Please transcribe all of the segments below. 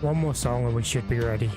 One more song and we should be ready.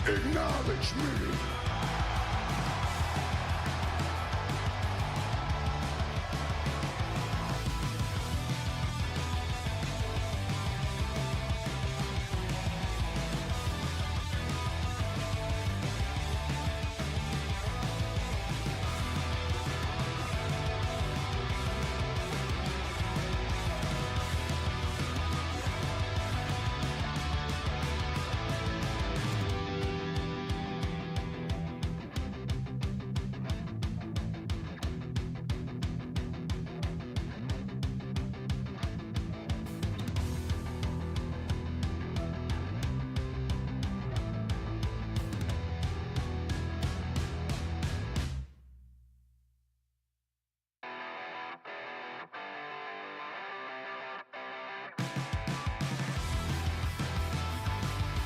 Acknowledge me.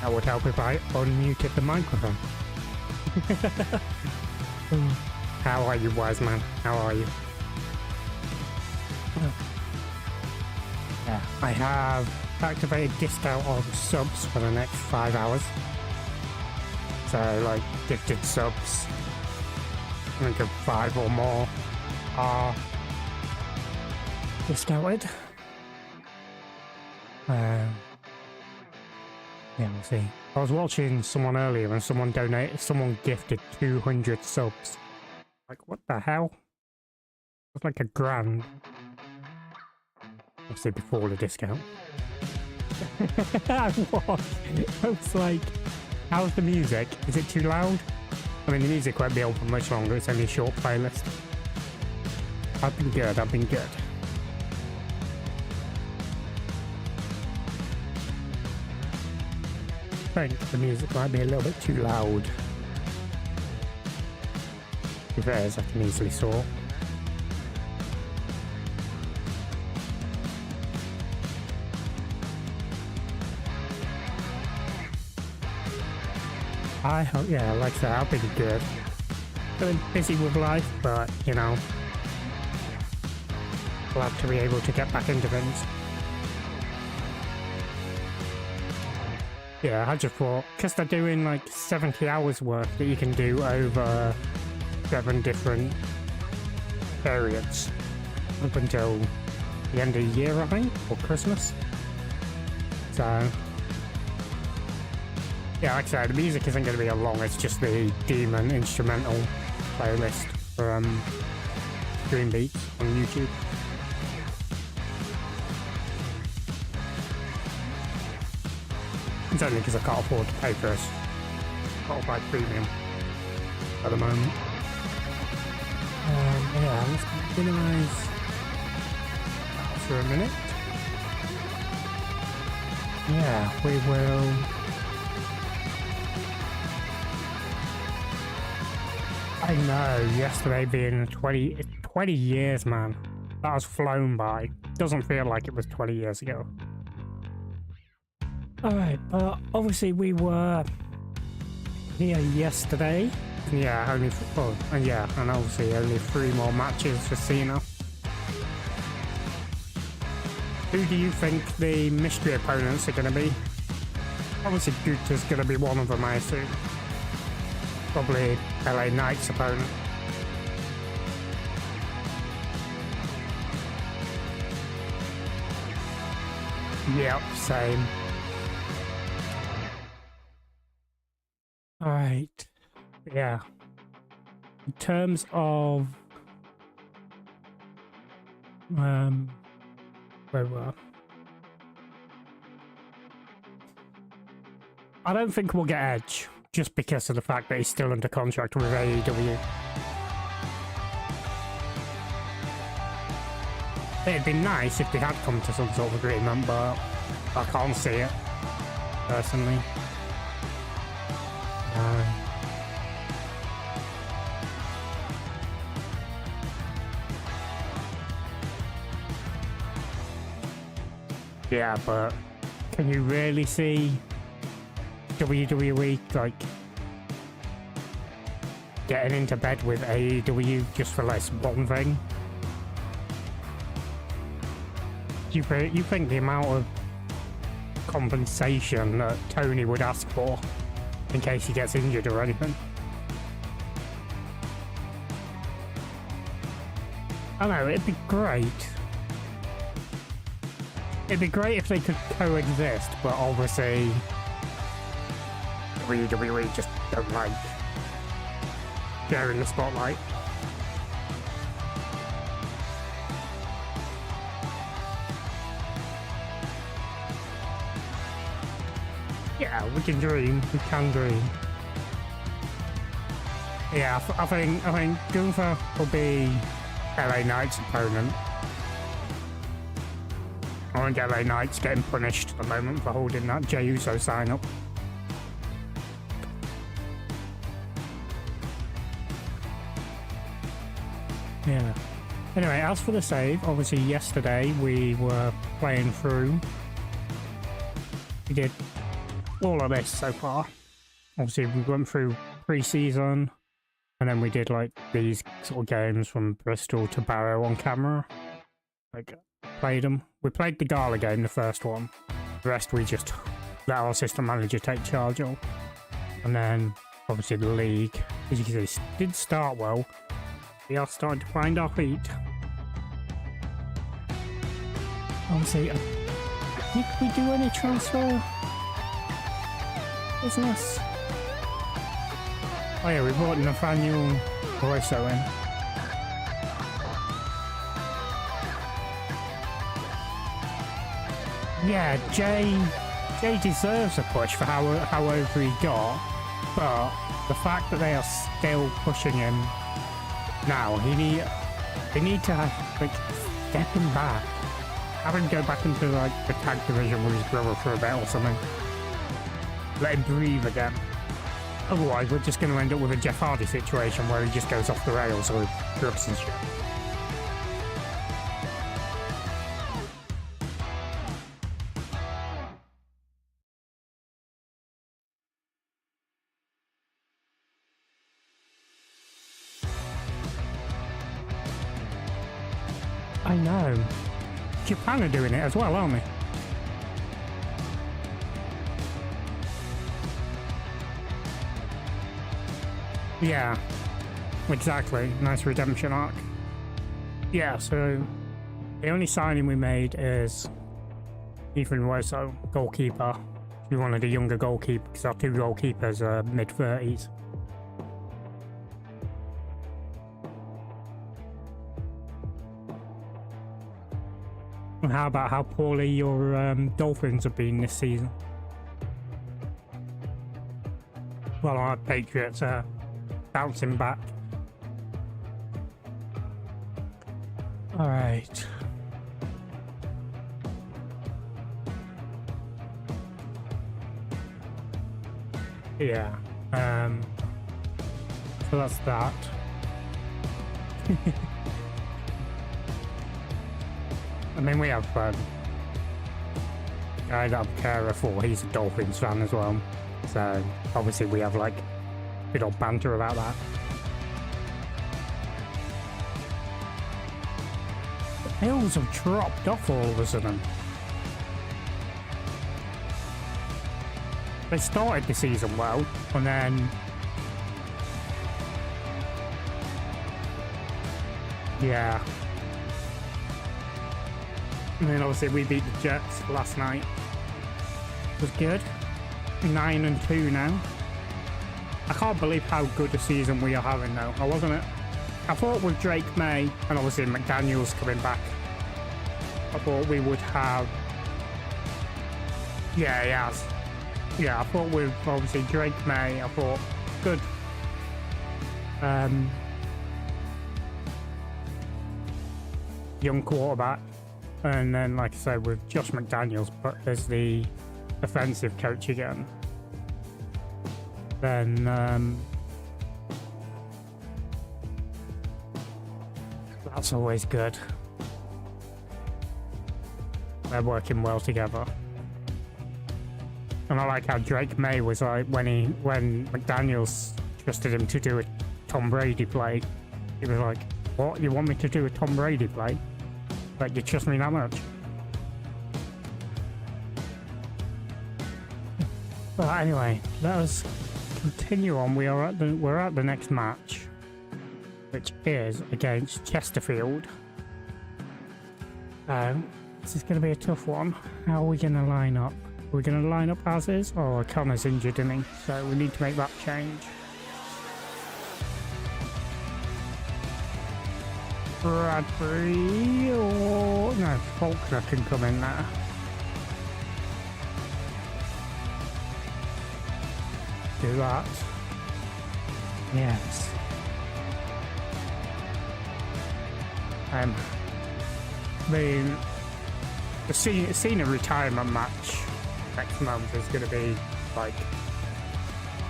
That would help if I unmuted the microphone. How are you, wise man? How are you? Yeah, I have activated discount on subs for the next 5 hours. So, like, gifted subs, I think of 5 or more, are discounted. Yeah, we'll see. I was watching someone earlier and someone gifted 200 subs. Like, what the hell? It's like $1,000. Obviously before the discount. I was like, how's the music? Is it too loud? I mean, the music won't be on for much longer, it's only a short playlist. I've been good. I think the music might be a little bit too loud. If it is, I can easily sort. Yeah, like that, I've been good. Been busy with life, but, you know, glad to be able to get back into things. Yeah, I just thought, because they're doing like 70 hours work that you can do over 7 different periods up until the end of the year, I think, or Christmas. So, yeah, like I said, the music isn't going to be as long, it's just the Demon instrumental playlist for Dream Beats on YouTube. It's only because I can't afford to pay for a Spotify Premium at the moment. Yeah, let's minimize for a minute. Yeah, we will. I know, yesterday being 20 years, man. That has flown by. Doesn't feel like it was 20 years ago. Alright, but obviously we were here yesterday. Yeah, and obviously only 3 more matches for Cena. Who do you think the mystery opponents are going to be? Obviously Guta's going to be one of them, I assume. Probably LA Knight's opponent. Yep, same. Alright. Yeah. In terms of where we were. I don't think we'll get Edge, just because of the fact that he's still under contract with AEW. It'd be nice if they had come to some sort of agreement, but I can't see it, personally. Yeah, but can you really see WWE like getting into bed with AEW just for like one thing? You think the amount of compensation that Tony would ask for in case he gets injured or anything? I know, it'd be great. It'd be great if they could coexist, but obviously WWE just don't like sharing the spotlight. Yeah, we can dream. We can dream. Yeah, I think Gunther will be LA Knight's opponent. I think LA Knight's getting punished at the moment for holding that Jey Uso sign up. Yeah. Anyway, as for the save, obviously yesterday we were playing through. We did all of this so far. Obviously we went through pre-season, and then we did like these sort of games from Bristol to Barrow on camera. Like, played them. We played the Gala game, the first one. The rest we just let our system manager take charge of. And then obviously the league, as you can see, did start well. We are starting to find our feet. Obviously, did we do any transfer business? Oh yeah, we brought Nathaniel Royso in. Yeah, Jay deserves a push for however he got, but the fact that they are still pushing him now, they need to have, like, step him back. Have him go back into like the tag division with his brother for a bit or something. Let him breathe again. Otherwise, we're just going to end up with a Jeff Hardy situation where he just goes off the rails with drugs and shit. I know. Japan are doing it as well, aren't they? Yeah, exactly. Nice redemption arc. Yeah, so the only signing we made is Ethan Woso, goalkeeper. We wanted a younger goalkeeper because our two goalkeepers are mid-30s. And how about how poorly your Dolphins have been this season? Well, our Patriots are bouncing back. All right. Yeah. So that's that. I mean, we have a guy that I'm carer for. He's a Dolphins fan as well. So obviously we have like a bit of banter about that. The Bills have dropped off all of a sudden. They started the season well, and then yeah. And then obviously we beat the Jets last night. It was good. 9-2 now. I can't believe how good a season we are having though. I thought with Drake May and obviously McDaniel's coming back, I thought we would have. Yeah, he has. Yeah, I thought with obviously Drake May, I thought good. Young quarterback. And then, like I said, with Josh McDaniels but as the offensive coach again, then that's always good. They're working well together. And I like how Drake May was like, when McDaniels trusted him to do a Tom Brady play, he was like, what, you want me to do a Tom Brady play? Like, you trust me that much? But anyway, let us continue on. We're at the next match, which is against Chesterfield. This is going to be a tough one. How are we going to line up? Are we going to line up as is? Oh, Connor's injured, isn't he? So we need to make that change. Bradbury or no, Faulkner can come in there. Do that. Yes. The senior retirement match next month is going to be like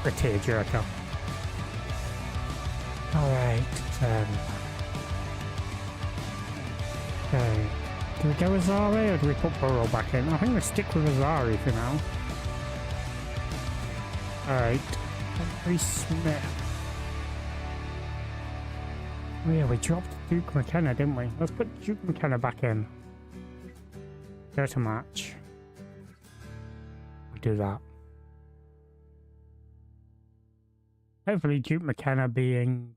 a tearjerker. All right. Okay. Do we go Azari or do we put Burrow back in? I think we stick with Azari for now. Alright. Henry Smith. Oh yeah, we dropped Duke McKenna, didn't we? Let's put Duke McKenna back in. There's a match. We'll do that. hopefully Duke McKenna being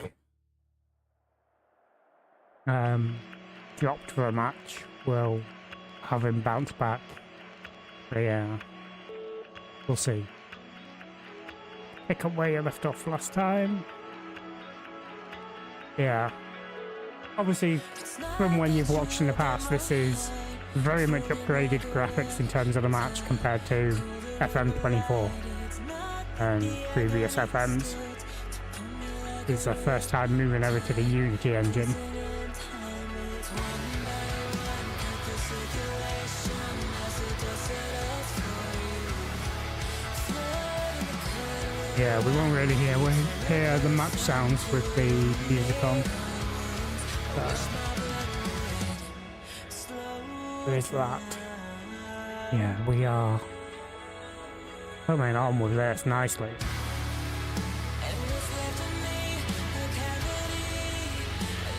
dropped for a match will have him bounce back. But yeah, we'll see. Pick up where you left off last time. Yeah. Obviously, from when you've watched in the past, this is very much upgraded graphics in terms of the match compared to FM24 and previous FMs. This is the first time moving over to the Unity engine. Yeah, we won't really hear the match sounds with the music on. There's that. Yeah, we are coming on with this nicely.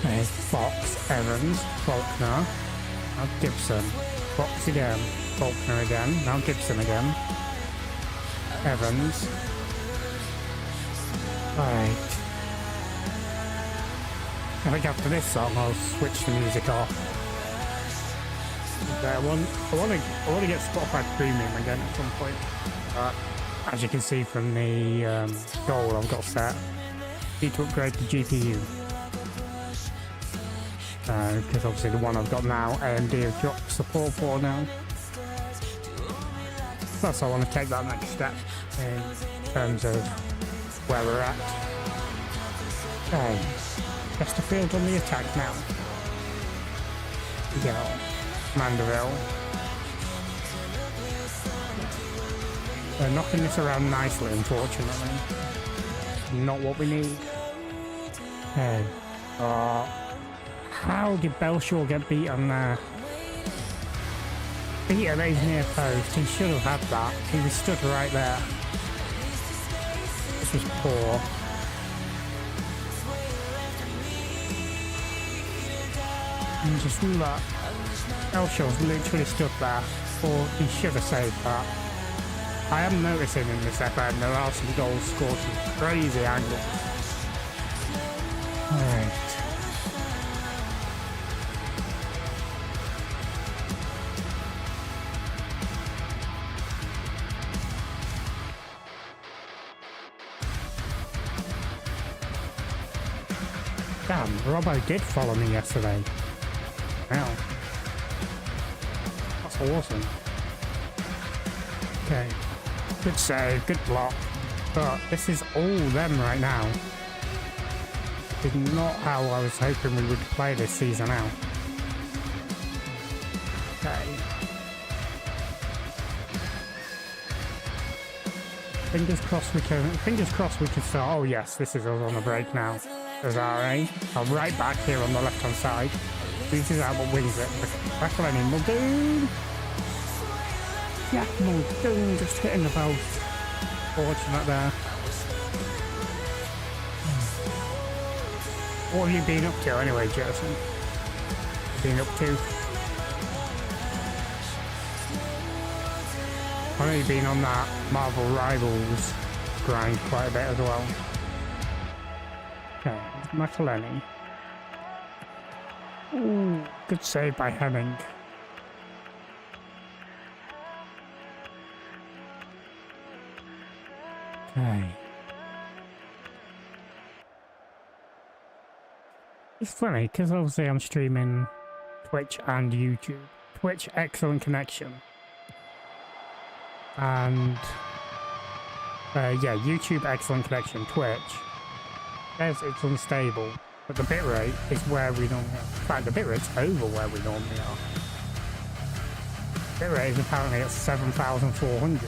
There's Fox, Evans, Faulkner, now Gibson, Fox again, Faulkner again, now Gibson again, Evans. Right. I think after this song I'll switch the music off. I want to get Spotify Premium again at some point. As you can see from the goal I've got set, need to upgrade the GPU. Because obviously the one I've got now, AMD have dropped support for now. Plus I want to take that next step in terms of where we're at. Okay, Chesterfield on the attack now. We go. Mandeville. They're knocking this around nicely, unfortunately. Not what we need. Okay. How did Belshaw get beaten there? Beaten at his near post. He should have had that. He was stood right there. This was poor. And just look. Belshaw's literally stood there, or he should have saved that. I am noticing in this FM there are some goals scored from crazy angles. Alright. Damn, Robbo did follow me yesterday. Wow. That's awesome. Okay. Good save, good block. But this is all them right now. It's not how I was hoping we would play this season out. Okay. Fingers crossed we can start. Oh yes, this is us on the break now. There's RA. I'm right back here on the left hand side. This is out what wins it. Backlining Muldoon. Yeah, Muldoon just hitting the post. Fortunate there. What have you been up to anyway, Jason? Been up to? I know you've been on that Marvel Rivals grind quite a bit as well. Okay, McElhenney. Ooh, good save by Henning. Okay. It's funny because obviously I'm streaming Twitch and YouTube. Twitch, excellent connection. And yeah, YouTube, excellent connection. Twitch, yes, it's unstable, but the bitrate is where we normally are. In fact, the bitrate's over where we normally are. Bitrate is apparently at 7,400.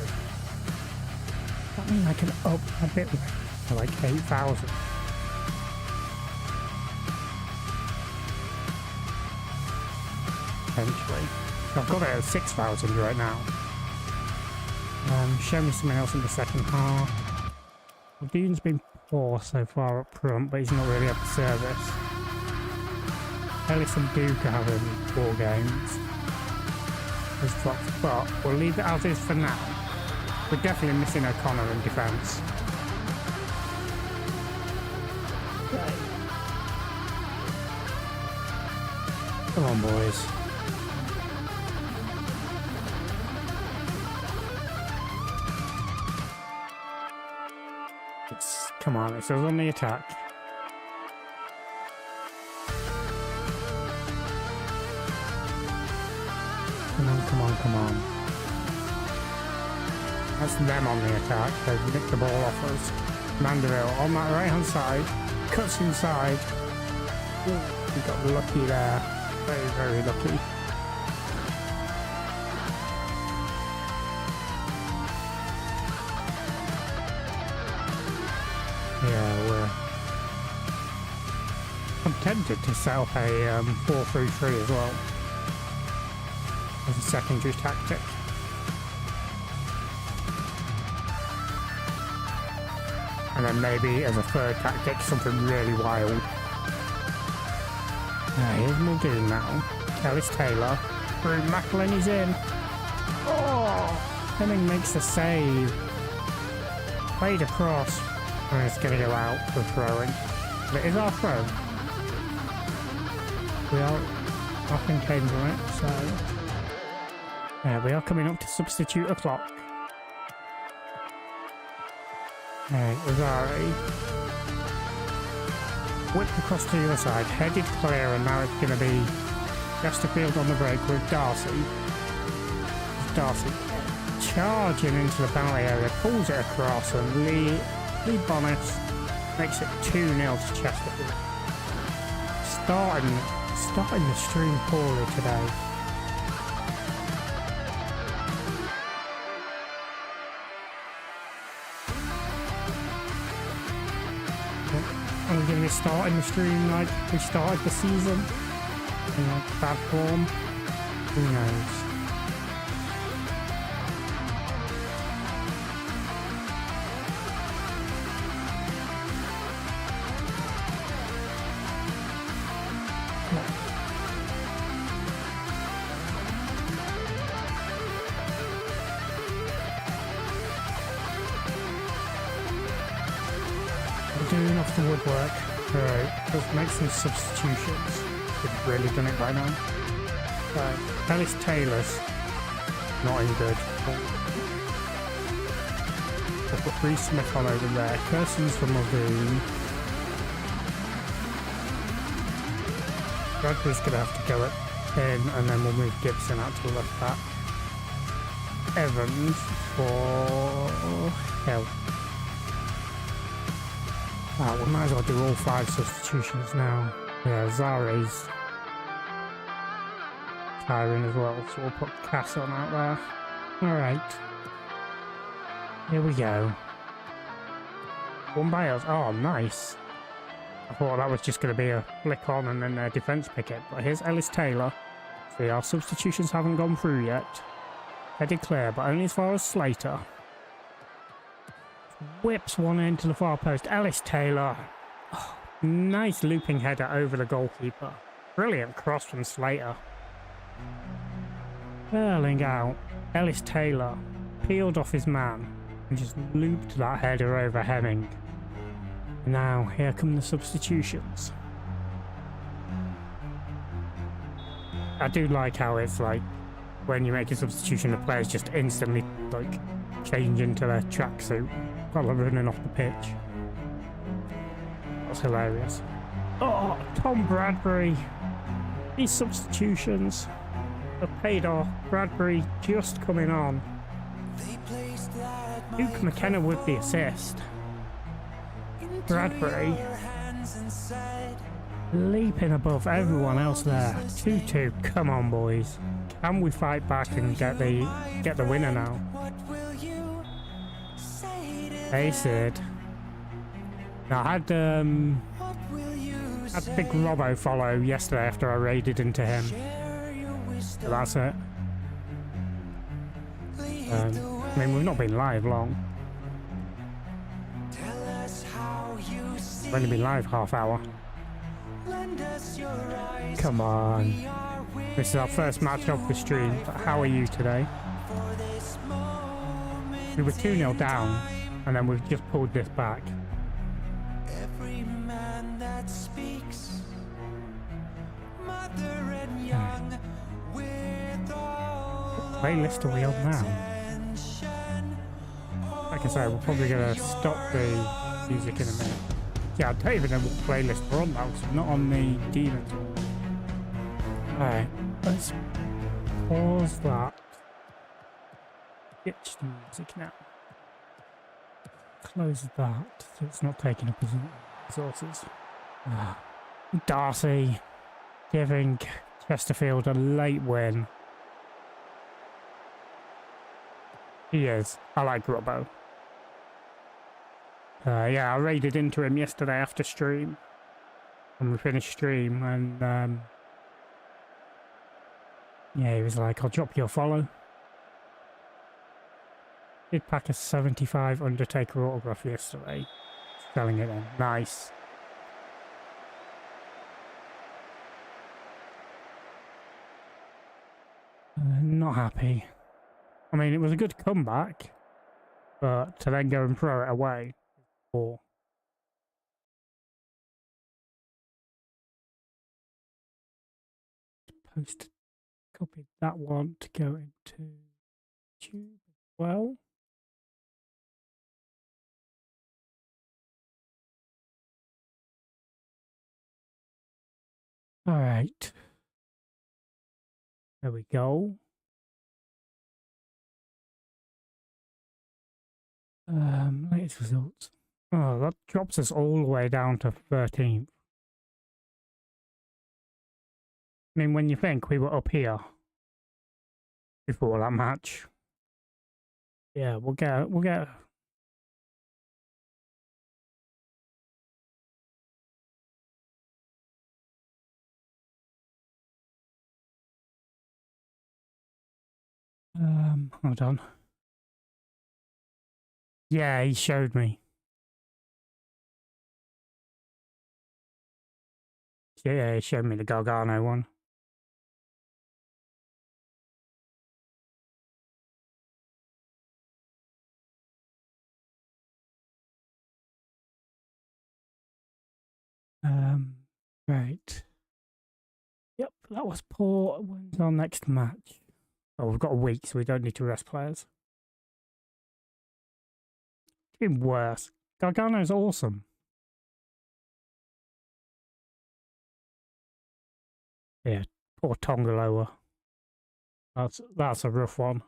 That means I can up a bitrate to like 8,000. Potentially. I've got it at 6,000 right now. Show me something else in the second half. Well, Dean's been poor so far up front, but he's not really up to service. Ellis and Duke are having 4 games. But we'll leave it as is for now. We're definitely missing O'Connor in defence. Come on, boys. Come on, it's us on the attack. Come on, come on, come on. That's them on the attack. They've nicked the ball off us. Mandeville on that right hand side. Cuts inside. Ooh, we got lucky there. Very, very lucky. Yeah, I'm tempted to set up a 4-3-3 as well as a secondary tactic. And then maybe as a third tactic, something really wild. Here's Muldoon now. Ellis Taylor. Through McElhenney's in. Oh! Hemming makes the save. Played across. And it's going to go out for throwing. But it is our throw. We are off in Canes on it, so... Yeah, we are coming up to substitute a clock. Azari. Whipped across to the other side, headed clear, and now it's going to be Chesterfield on the break with Darcy. Darcy charging into the penalty area, pulls it across, and Lee Bonnet makes it 2-0 to Chesterfield. Starting the stream poorly today. Are we going to be starting the stream like we started the season? In like bad form? Who knows? Doing off the woodwork. Alright, let's make some substitutions. We've really done it by now. Right, Ellis Taylor's not in good. We've got Reece Smith on over there. Curson's for Muldoon. Bradbury's going to have to go in, and then we'll move Gibson out to the left back. Evans for Hill. Ah, we might as well do all 5 substitutions now. Yeah, Zari's tiring as well, so we'll put Cass on out there. Alright. Here we go. One by us. Oh, nice. I thought that was just going to be a flick on and then their defence pick it. But here's Ellis Taylor. See, our substitutions haven't gone through yet. Headed clear, but only as far as Slater. Whips one end to the far post. Ellis Taylor. Oh, nice looping header over the goalkeeper. Brilliant cross from Slater. Curling out. Ellis Taylor peeled off his man and just looped that header over Hemming. Now, here come the substitutions. I do like how it's like, when you make a substitution, the players just instantly, like, change into their tracksuit while they're running off the pitch. That's hilarious. Oh, Tom Bradbury. These substitutions have paid off. Bradbury just coming on. Luke McKenna with the assist. Bradbury leaping above everyone else there. 2-2. Come on, boys. Can we fight back and get the winner now? Aced. Now I had Big Robbo follow yesterday after I raided into him. So that's it. I mean, we've not been live long. We've only been live half hour. Come on. This is our first match of the stream, but how are you today? We were 2-0 down, and then we've just pulled this back. playlist are we on now? Like I say, we're probably going to stop the music in a minute. Yeah, I don't even know what playlist we're on now, because we're not on the Demons one. Alright, let's pause that. Ditch the music now. Close that, so it's not taking up resources. Darcy giving Chesterfield a late win. He is. I like Robbo. Yeah, I raided into him yesterday after stream. When we finished stream, and yeah, he was like, I'll drop you a follow. Did pack a 75 Undertaker autograph yesterday. Selling it then. Nice. Not happy. I mean, it was a good comeback, but to then go and throw it away. Or post copied that one to go into YouTube as well. All right. There we go. Latest results. Oh, that drops us all the way down to 13th. I mean, when you think we were up here before that match. Yeah, we'll get hold on. Yeah, he showed me. Yeah, he showed me the Gargano one. Right. Yep, that was poor. When's our next match? Oh, we've got a week, so we don't need to rest players. Even worse. Gargano's awesome. Yeah, poor Tongaloa. That's a rough one.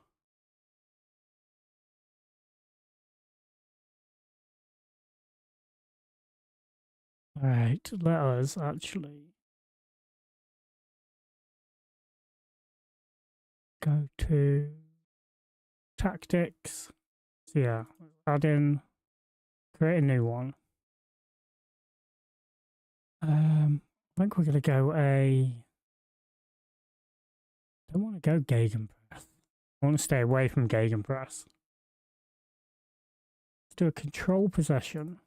Right, let us actually go to tactics. So yeah, add in, create a new one. I think we're gonna go don't want to go Gegenpress. I want to stay away from Gegenpress. Let's do a control possession.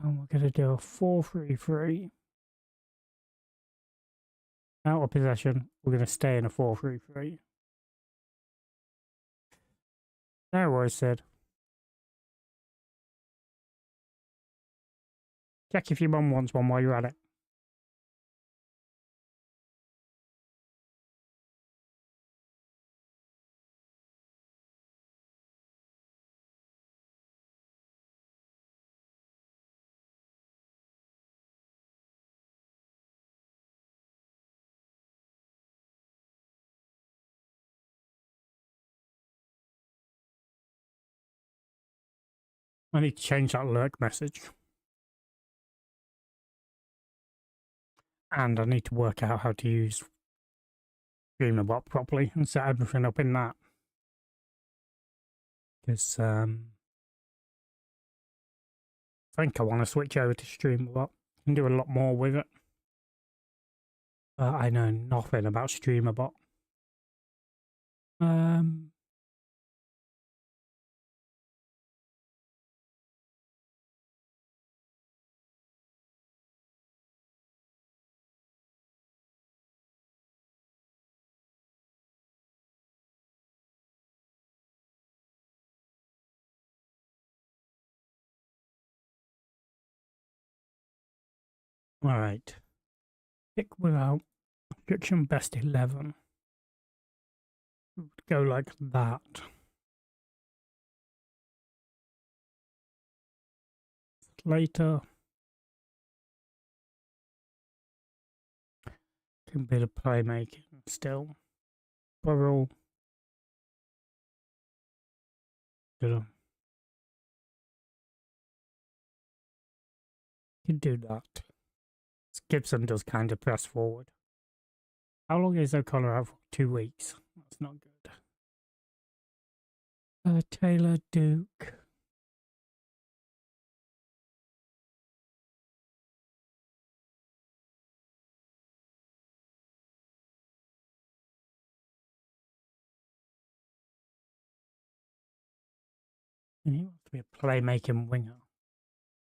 And we're going to do a 4-3-3. Out of possession, we're going to stay in a 4-3-3. There was said. Check if your mum wants one while you're at it. I need to change that lurk message. And I need to work out how to use StreamerBot properly and set everything up in that. Because I think I want to switch over to StreamerBot and do a lot more with it. But I know nothing about StreamerBot. All right. Pick without restriction best 11. It would go like that. Later. Can be the playmaking still. Burrow. Can do that. Gibson does kind of press forward. How long is O'Connor out for? 2 weeks. That's not good. Taylor Duke. And he wants to be a playmaking winger.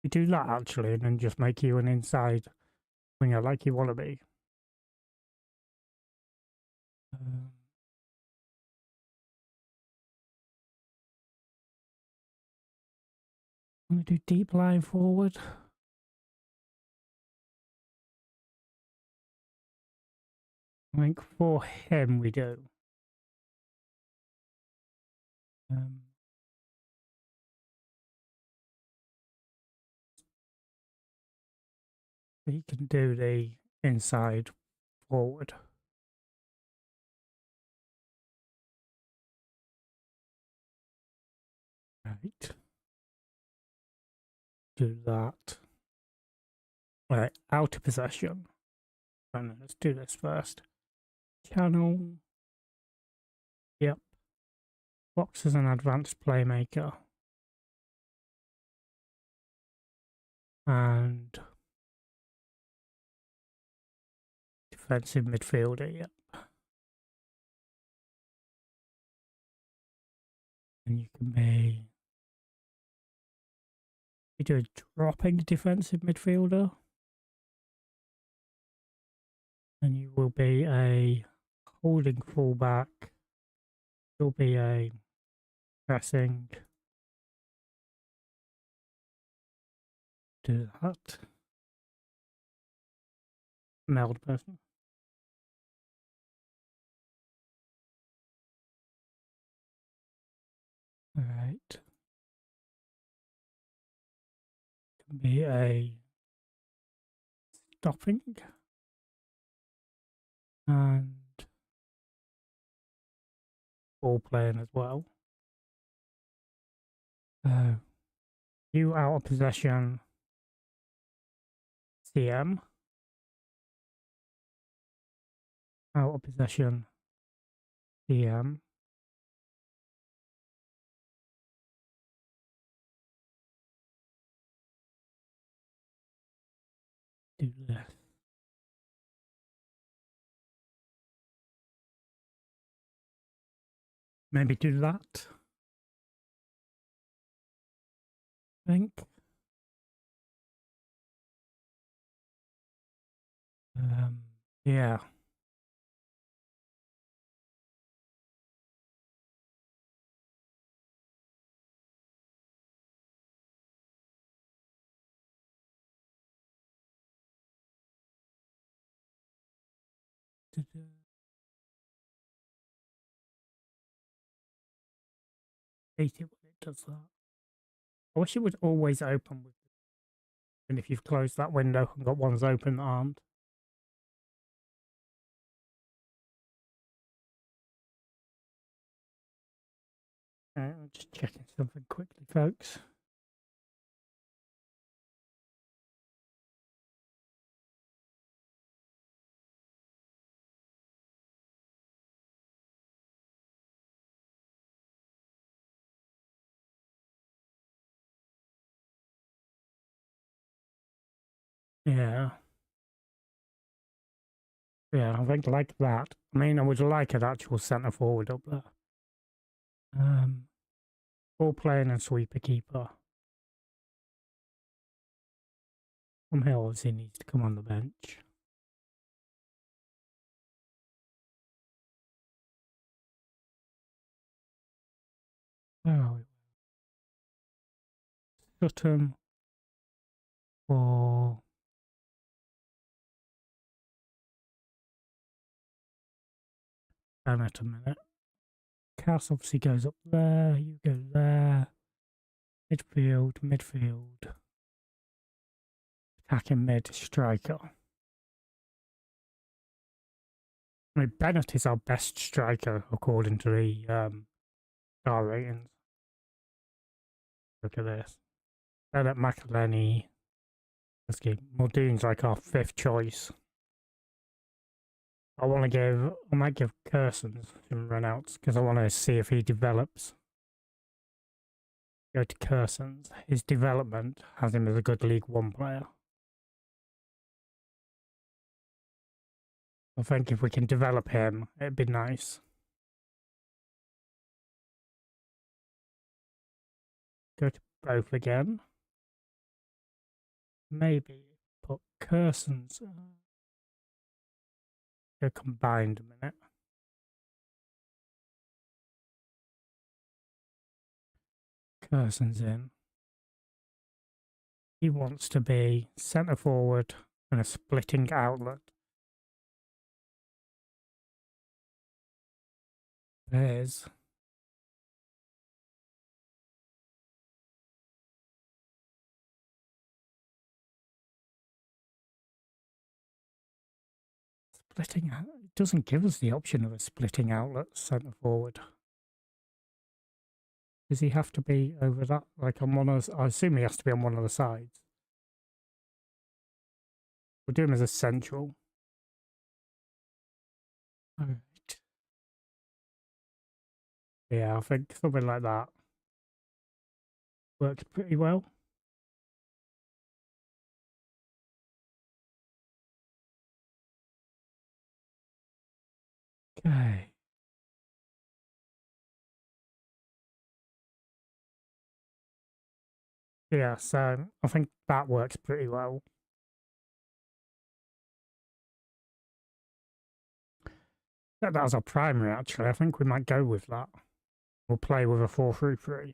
We do that actually, and then just make you an inside winger like you want to be. I'm going to do deep line forward. I think for him we do. He can do the inside forward. Right. Do that. Right, out of possession. And let's do this first. Channel. Yep. Fox is an advanced playmaker. And defensive midfielder, yep. And you can be do a dropping defensive midfielder. And you will be a holding fullback. You'll be a pressing. Do that. Meld person. All right. Can be a stopping. And ball playing as well. You out of possession. CM. Out of possession. CM. Do this. Maybe do that. I think. Yeah. Hate it when it does that. I wish it was always open with, and if you've closed that window and got ones open that aren't. I'm just checking something quickly, folks. Yeah. Yeah, I think like that. I mean, I would like an actual centre forward up there. Ball playing and sweeper keeper. From here, obviously, needs to come on the bench. Where are we? Sutton for Bennett a minute. Cass obviously goes up there, you go there. Midfield. Attacking mid, striker. I mean, Bennett is our best striker according to the star ratings. Look at this. Bennett, McElhenney. Muldoon's like our 5th choice. I might give Kersons some run-outs because I want to see if he develops. Go to Kersons. His development has him as a good League One player. I think if we can develop him, it'd be nice. Go to both again. Maybe put Kersons. Go combined a minute. Kersons in. He wants to be centre forward and a splitting outlet. There's splitting out. It doesn't give us the option of a splitting outlet centre forward. Does he have to be over that? Like on one of the, I assume he has to be on one of the sides. We'll do him as a central. Alright. Yeah, I think something like that works pretty well. Okay. Yeah, so I think that works pretty well. That was our primary, actually. I think we might go with that. We'll play with a 4-3-3. I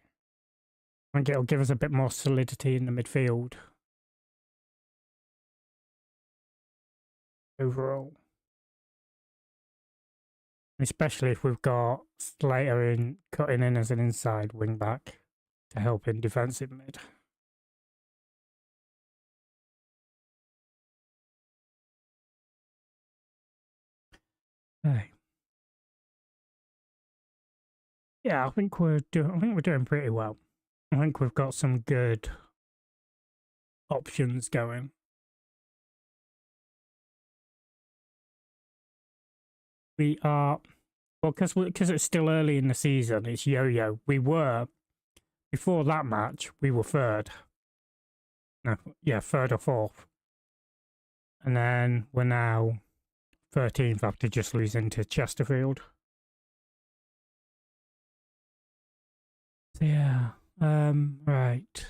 think it'll give us a bit more solidity in the midfield. Overall. Especially if we've got Slater cutting in as an inside wing back to help in defensive mid. Okay. Yeah, I think we're doing pretty well. I think we've got some good options going. We are, well, because it's still early in the season, it's yo-yo. Before that match, we were 3rd. No, yeah, 3rd or 4th. And then we're now 13th after just losing to Chesterfield. So yeah, right.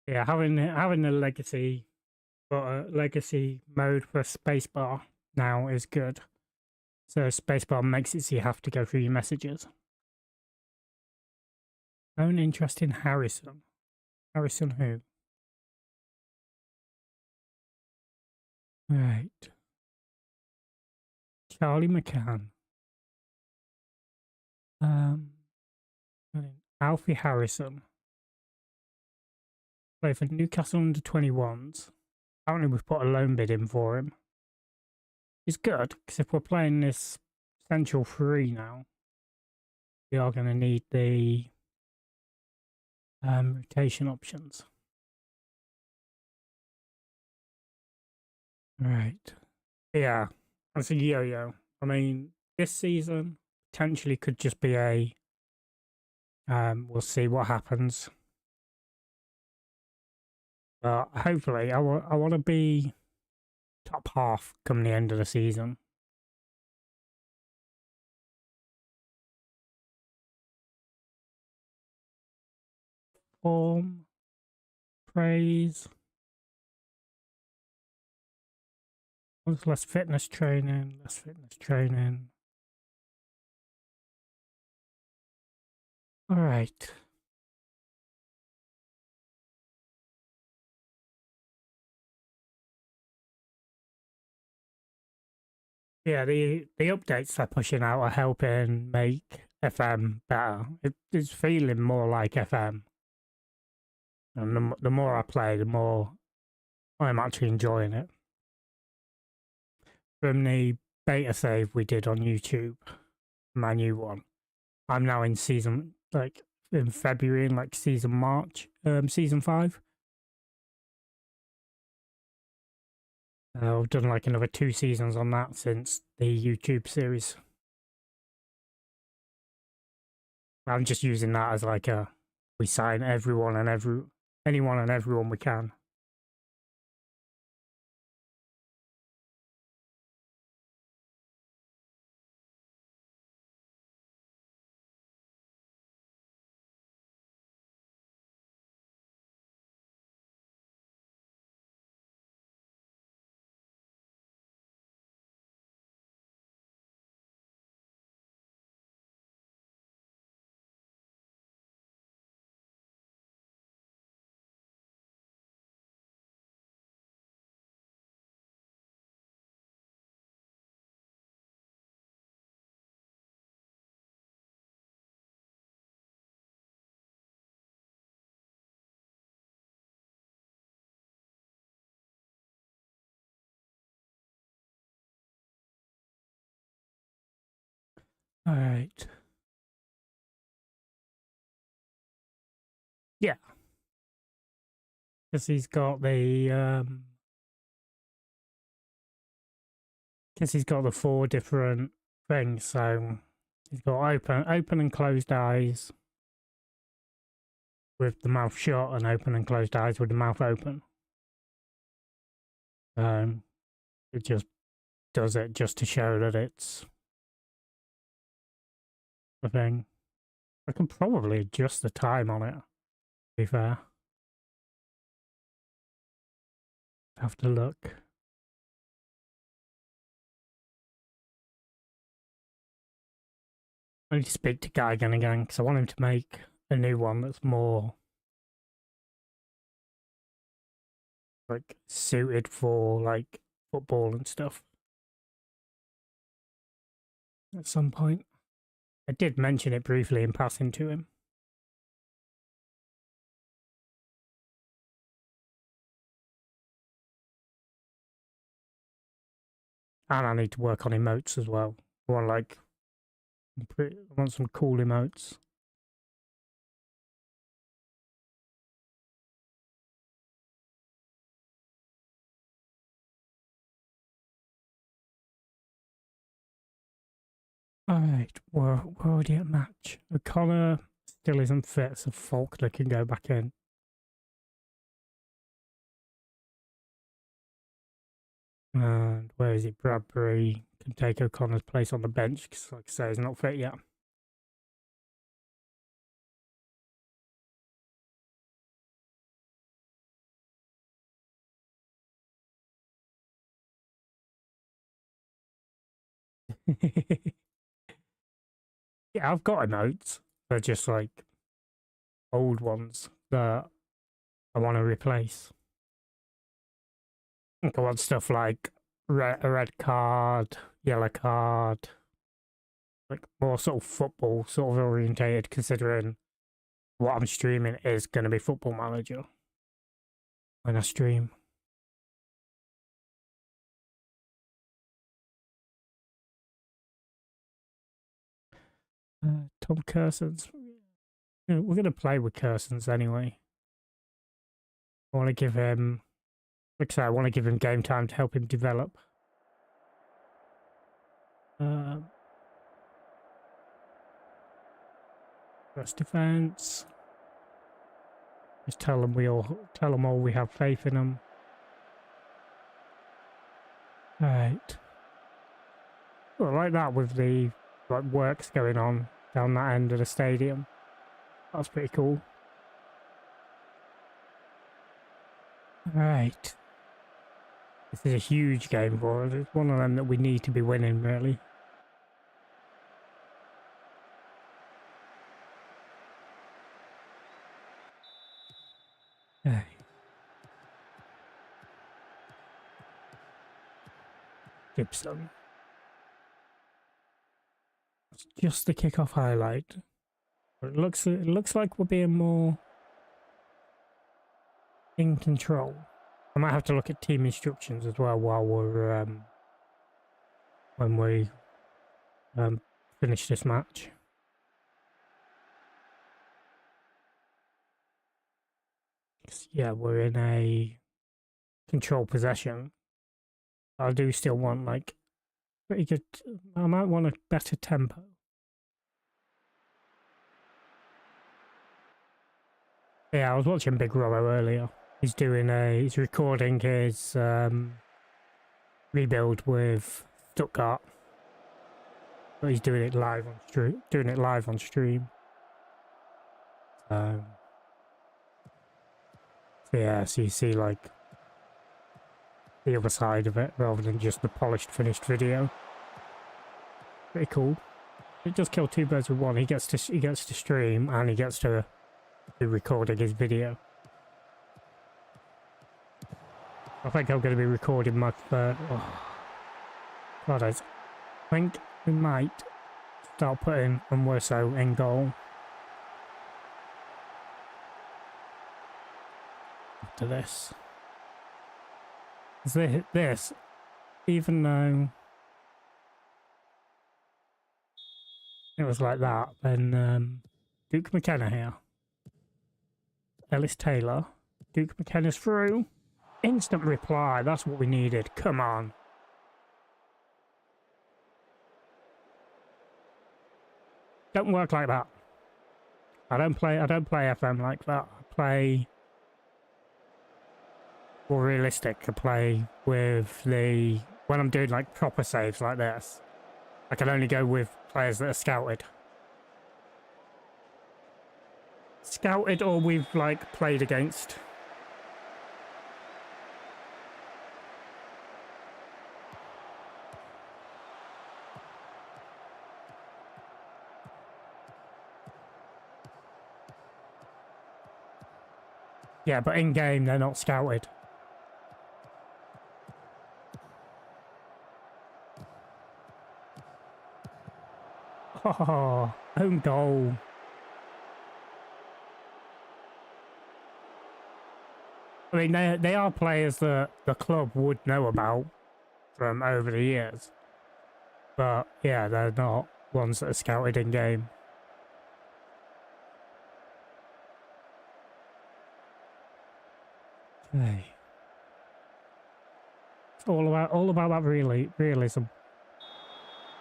Yeah, having the legacy mode for spacebar now is good. So spacebar makes it so you have to go through your messages. Own interest in Harrison. Harrison who? Right. Charlie McCann. Alfie Harrison. Play for Newcastle under 21s. Apparently we've put a loan bid in for him. It's good, because if we're playing this Central 3 now, we are going to need the rotation options. Right. Yeah, that's a yo-yo. I mean, this season potentially could just be a we'll see what happens. But hopefully, I want to be top half come the end of the season. Form, praise. Less fitness training, All right. Yeah, the updates they're pushing out are helping make FM better. It's feeling more like FM, and the more I play, the more I'm actually enjoying it. From the beta save we did on YouTube, my new one, I'm now in season, like in February, in like season March, season 5. I've done like another 2 seasons on that since the YouTube series. I'm just using that as like we sign anyone and everyone we can. All right. Yeah. Because he's got the because he's got the 4 different things. So he's got open and closed eyes with the mouth shut, and open and closed eyes with the mouth open. It just does it just to show that it's a thing. I can probably adjust the time on it, to be fair. Have to look. I need to speak to Geigen again because I want him to make a new one that's more like suited for like football and stuff. At some point, I did mention it briefly in passing to him. And I need to work on emotes as well. I want some cool emotes. Alright, we're already at match. O'Connor still isn't fit, so Faulkner can go back in. And where is it? Bradbury can take O'Connor's place on the bench because, like I say, he's not fit yet. Yeah, I've got emotes. They're just like old ones that I want to replace. I want stuff like a red card, yellow card, like more sort of football sort of orientated, considering what I'm streaming is going to be Football Manager when I stream. Tom Kerson's. We're going to play with Kerson's anyway. I want to give him, like I say, I want to give him game time to help him develop. First defense. Just tell them all we have faith in them. Right. Well, like that with the works going on down that end of the stadium. That's pretty cool. Right. This is a huge game for us. It's one of them that we need to be winning, really. Hey. Gibson. It's just the kickoff highlight. But it looks like we're being more in control. I might have to look at team instructions as well while we're when we finish this match. Yeah, we're in a control possession. I do still want like pretty good. I might want a better tempo. Yeah, I was watching Big Rollo earlier. He's recording his rebuild with Stuttgart, but he's doing it live on stream. So yeah, so you see like the other side of it rather than just the polished finished video. Pretty cool. It does kill two birds with one. He gets to stream and he gets to be recording his video. I think I'm going to be recording my God, I think we might start putting Unwerso in goal after this. This, even though it was like that, then Duke McKenna here. Ellis Taylor. Duke McKenna's through. Instant reply, that's what we needed. Come on. Don't work like that. I don't play FM like that. I play more realistic. I play with when I'm doing like proper saves like this, I can only go with players that are scouted. Scouted or we've like played against. Yeah, but in game they're not scouted. Oh, own goal. I mean, they are players that the club would know about from over the years. But yeah, they're not ones that are scouted in game. Okay. It's all about that realism.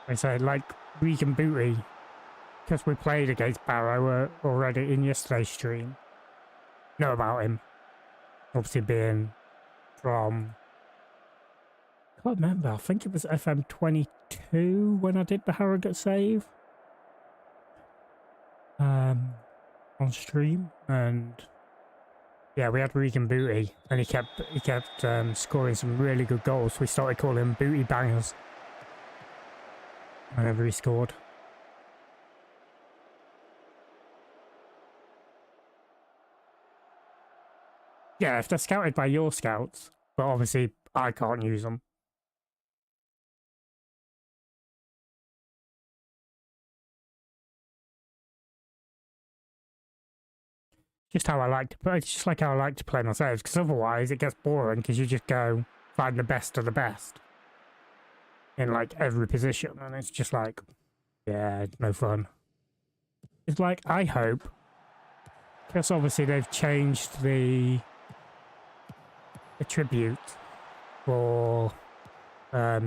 I say, like Regan Booty, because we played against Barrow already in yesterday's stream. Know about him. Obviously being from, I can't remember, I think it was FM26 when I did the Harrogate save. On stream, and yeah, we had Regan Booty, and he kept scoring some really good goals. We started calling him Booty Bangers whenever he scored. Yeah, if they're scouted by your scouts, but obviously I can't use them. Just how I like to play. It's just like how I like to play my saves, because otherwise it gets boring, because you just go find the best of the best in like every position, and it's just like, yeah, it's no fun. It's like, I hope, because obviously they've changed the tribute for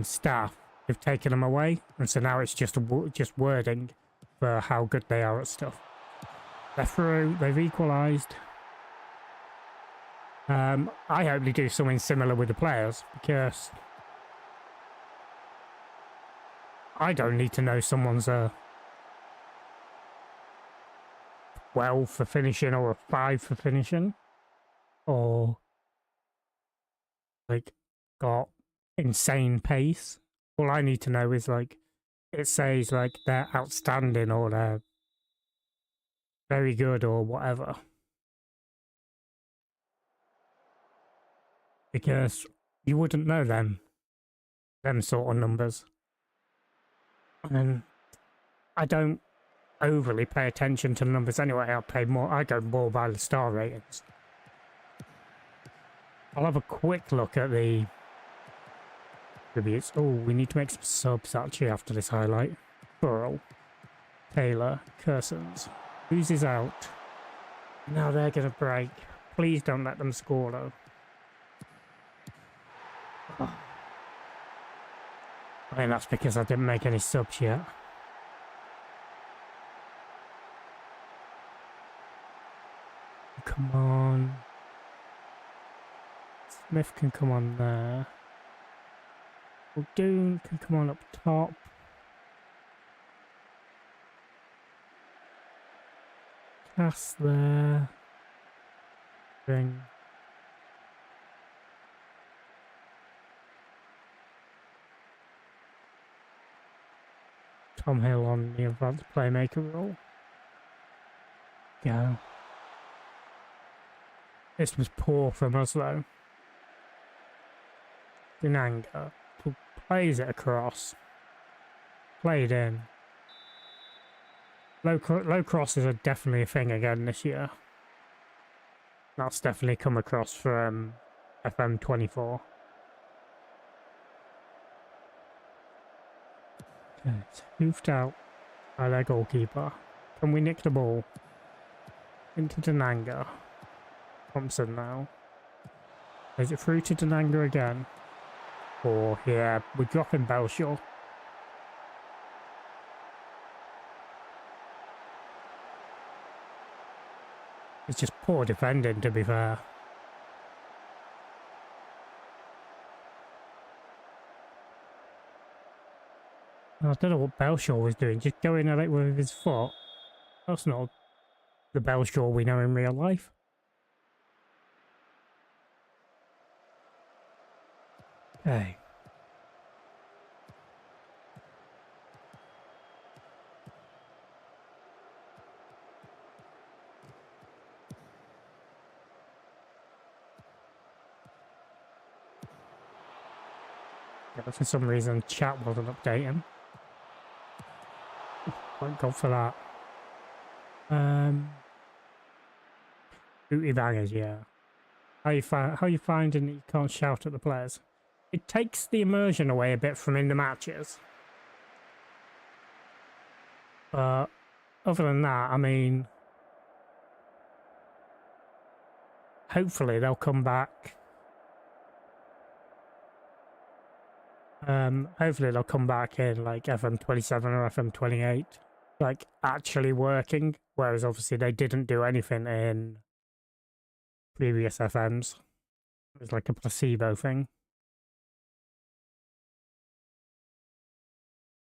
staff. They've taken them away, and so now it's just wording for how good they are at stuff. They're through. They've equalised. I hope they do something similar with the players, because I don't need to know someone's a 12 for finishing or a 5 for finishing, or like got insane pace. All I need to know is like it says like they're outstanding or they're very good or whatever. Because you wouldn't know them sort of numbers. And I don't overly pay attention to the numbers anyway. I go more by the star ratings. I'll have a quick look at the tributes. Oh, we need to make some subs actually after this highlight. Burrell, Taylor, Kersons. Who's is out? Now they're going to break. Please don't let them score though. Oh. I think that's because I didn't make any subs yet. Come on. Smith can come on there. Muldoon can come on up top. Cass there. Ring. Tom Hill on the advanced playmaker role. Go. This was poor from us though. Dinanga plays it across. Played in. Low crosses are definitely a thing again this year. That's definitely come across from FM24. Okay, it's hoofed out by their goalkeeper. Can we nick the ball? Into Dinanga. Thompson now. Is it through to Dinanga again? Or, yeah, we're dropping Belshaw. It's just poor defending, to be fair. I don't know what Belshaw was doing, just going at it with his foot. That's not the Belshaw we know in real life. Okay. Yeah, for some reason, chat wasn't updating. Thank God for that. Booty bangers, yeah. How you finding that you can't shout at the players? It takes the immersion away a bit from in the matches. But other than that, I mean, hopefully they'll come back. Hopefully they'll come back in like FM27 or FM28, like actually working. Whereas obviously they didn't do anything in previous FMs. It was like a placebo thing.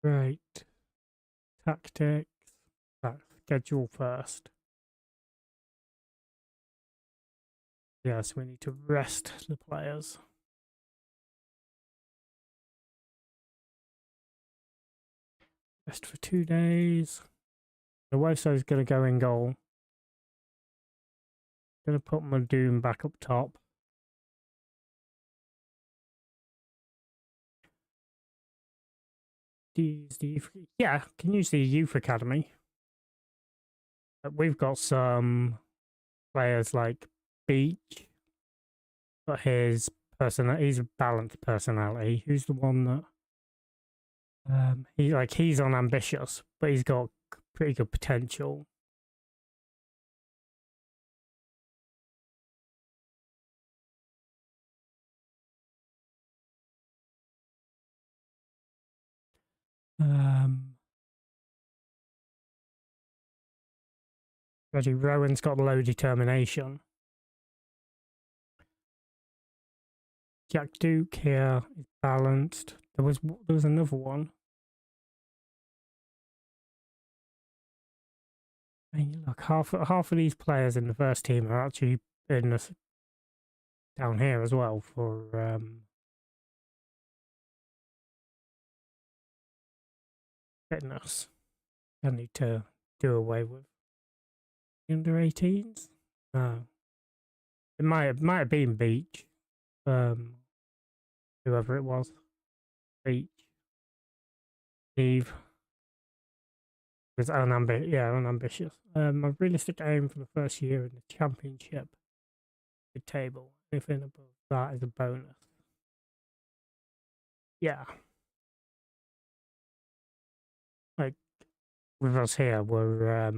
Right. Tactics. Schedule first. Yes, we need to rest the players. Rest for 2 days. Nwoso's going to go in goal. Going to put Muldoon back up top. Yeah, can use the youth academy. But we've got some players like Beach, but his personality, he's a balanced personality. Who's the one that he's unambitious, but he's got pretty good potential. Reggie Rowan's got low determination. Jack Duke here is balanced. There was another one. I mean, look, half of these players in the first team are actually in this down here as well for fitness. I need to do away with under 18s. No, it might have been Beach. Whoever it was, Beach, Steve. was unambitious. My realistic aim for the first year in the championship, the table, anything above that is a bonus. Yeah. Like, with us here, we're,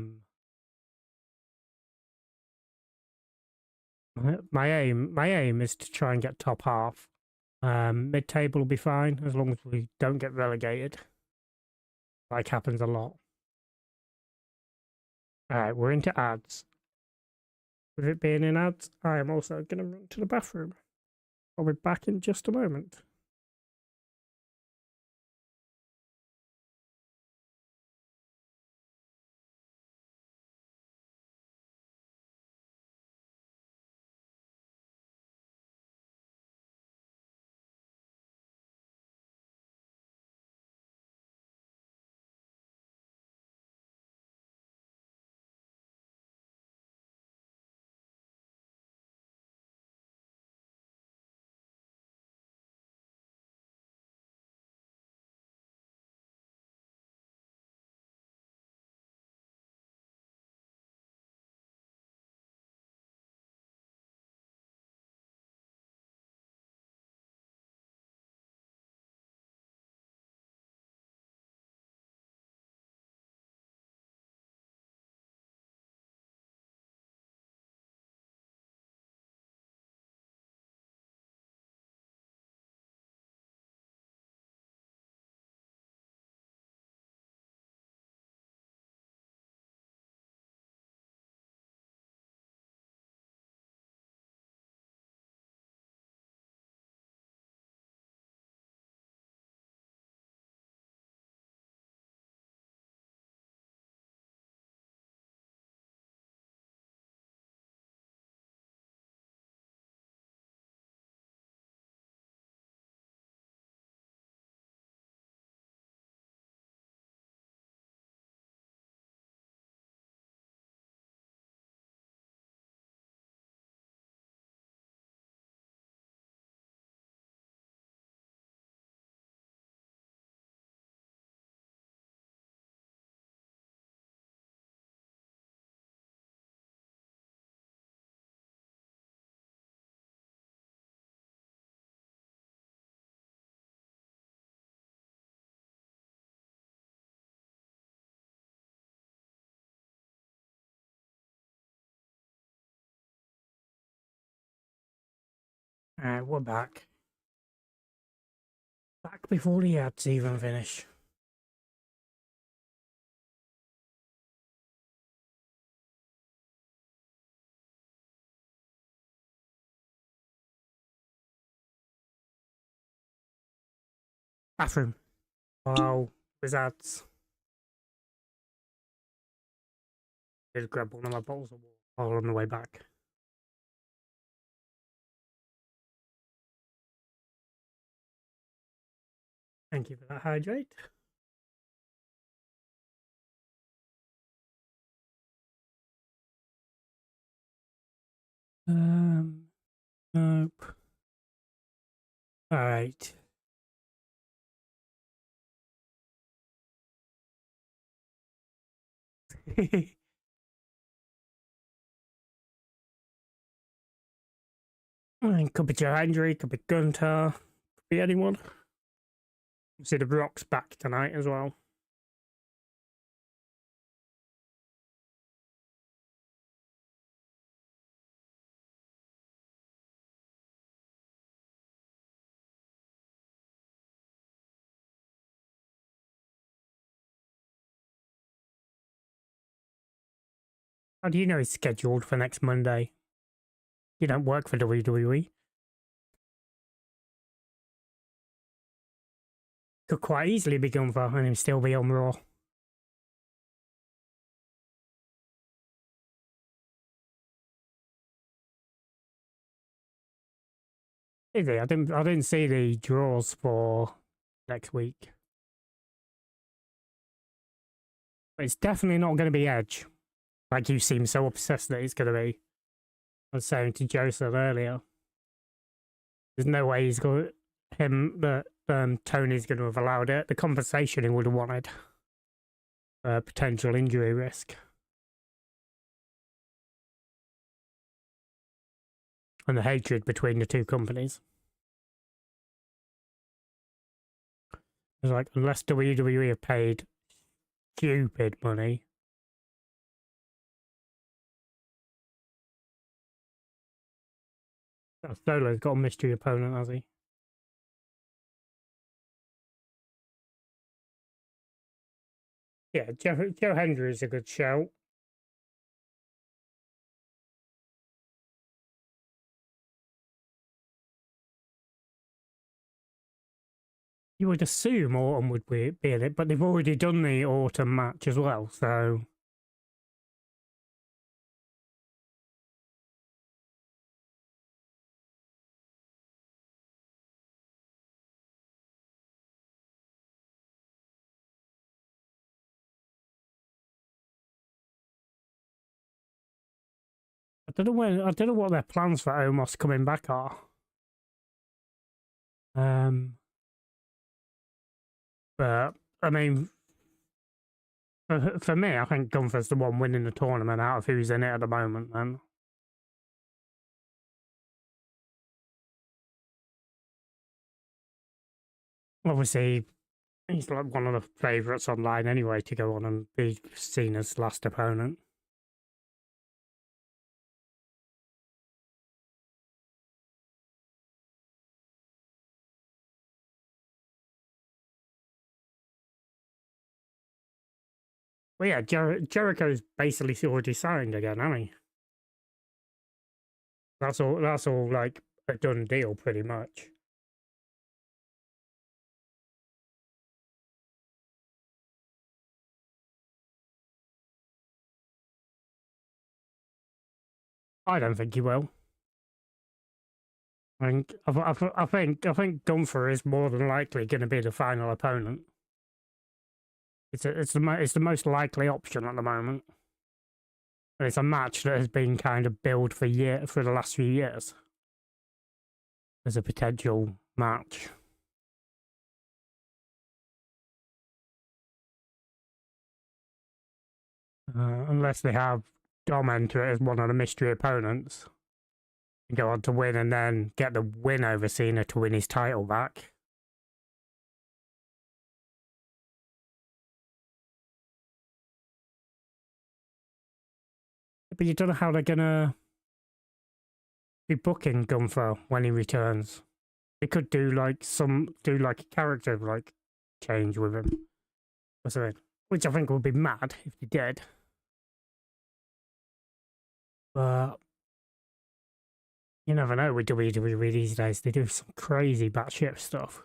my aim is to try and get top half. Mid-table will be fine, as long as we don't get relegated. Like happens a lot. Alright, we're into ads. With it being in ads, I am also going to run to the bathroom. I'll be back in just a moment. Alright, we're back. Back before the ads even finish. Bathroom. Oh, there's ads. Just grab one of my bottles of water on the way back. Thank you for that hydrate. Nope. All right. Could be Jahandri, could be Gunter, could be anyone. See the Rock's back tonight as well. How do you know he's scheduled for next Monday? You don't work for WWE. Could quite easily be Gunther and him still be on Raw. Is he? I didn't see the draws for next week. But it's definitely not going to be Edge. Like you seem so obsessed that it's going to be. I was saying to Joseph earlier. There's no way he's got him that Tony's going to have allowed it. The compensation he would have wanted. potential injury risk. And the hatred between the two companies. It's like, unless WWE have paid stupid money, Solo's got a mystery opponent, has he? Yeah, Joe Hendry is a good shout. You would assume Autumn would be in it, but they've already done the Autumn match as well, so... I don't know what their plans for Omos coming back are. But I mean, for me, I think Gunther's the one winning the tournament out of who's in it at the moment. Then obviously, he's like one of the favourites online anyway to go on and be seen as last opponent. Well, yeah, Jericho's basically already signed again, hasn't he? That's all. That's all like a done deal, pretty much. I don't think he will. I think Gunther is more than likely going to be the final opponent. It's the most likely option at the moment. And it's a match that has been kind of billed for the last few years as a potential match. Unless they have Dom enter it as one of the mystery opponents and go on to win and then get the win over Cena to win his title back. But you don't know how they're gonna be booking Gunther when he returns. They could do like a character like change with him or something, which I think would be mad if they did. But you never know with WWE these days. They do some crazy batshit stuff.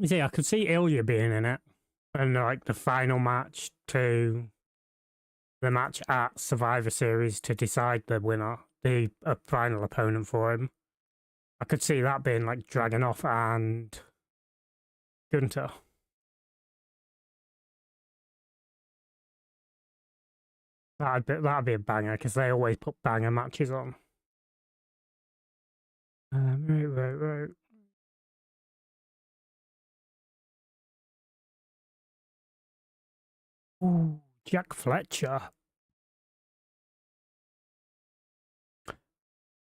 See, I could see Ilya being in it, and like the final match to the match at Survivor Series to decide the winner, the final opponent for him. I could see that being like Dragunov and Gunther. That'd be a banger because they always put banger matches on. Right. Ooh, Jack Fletcher.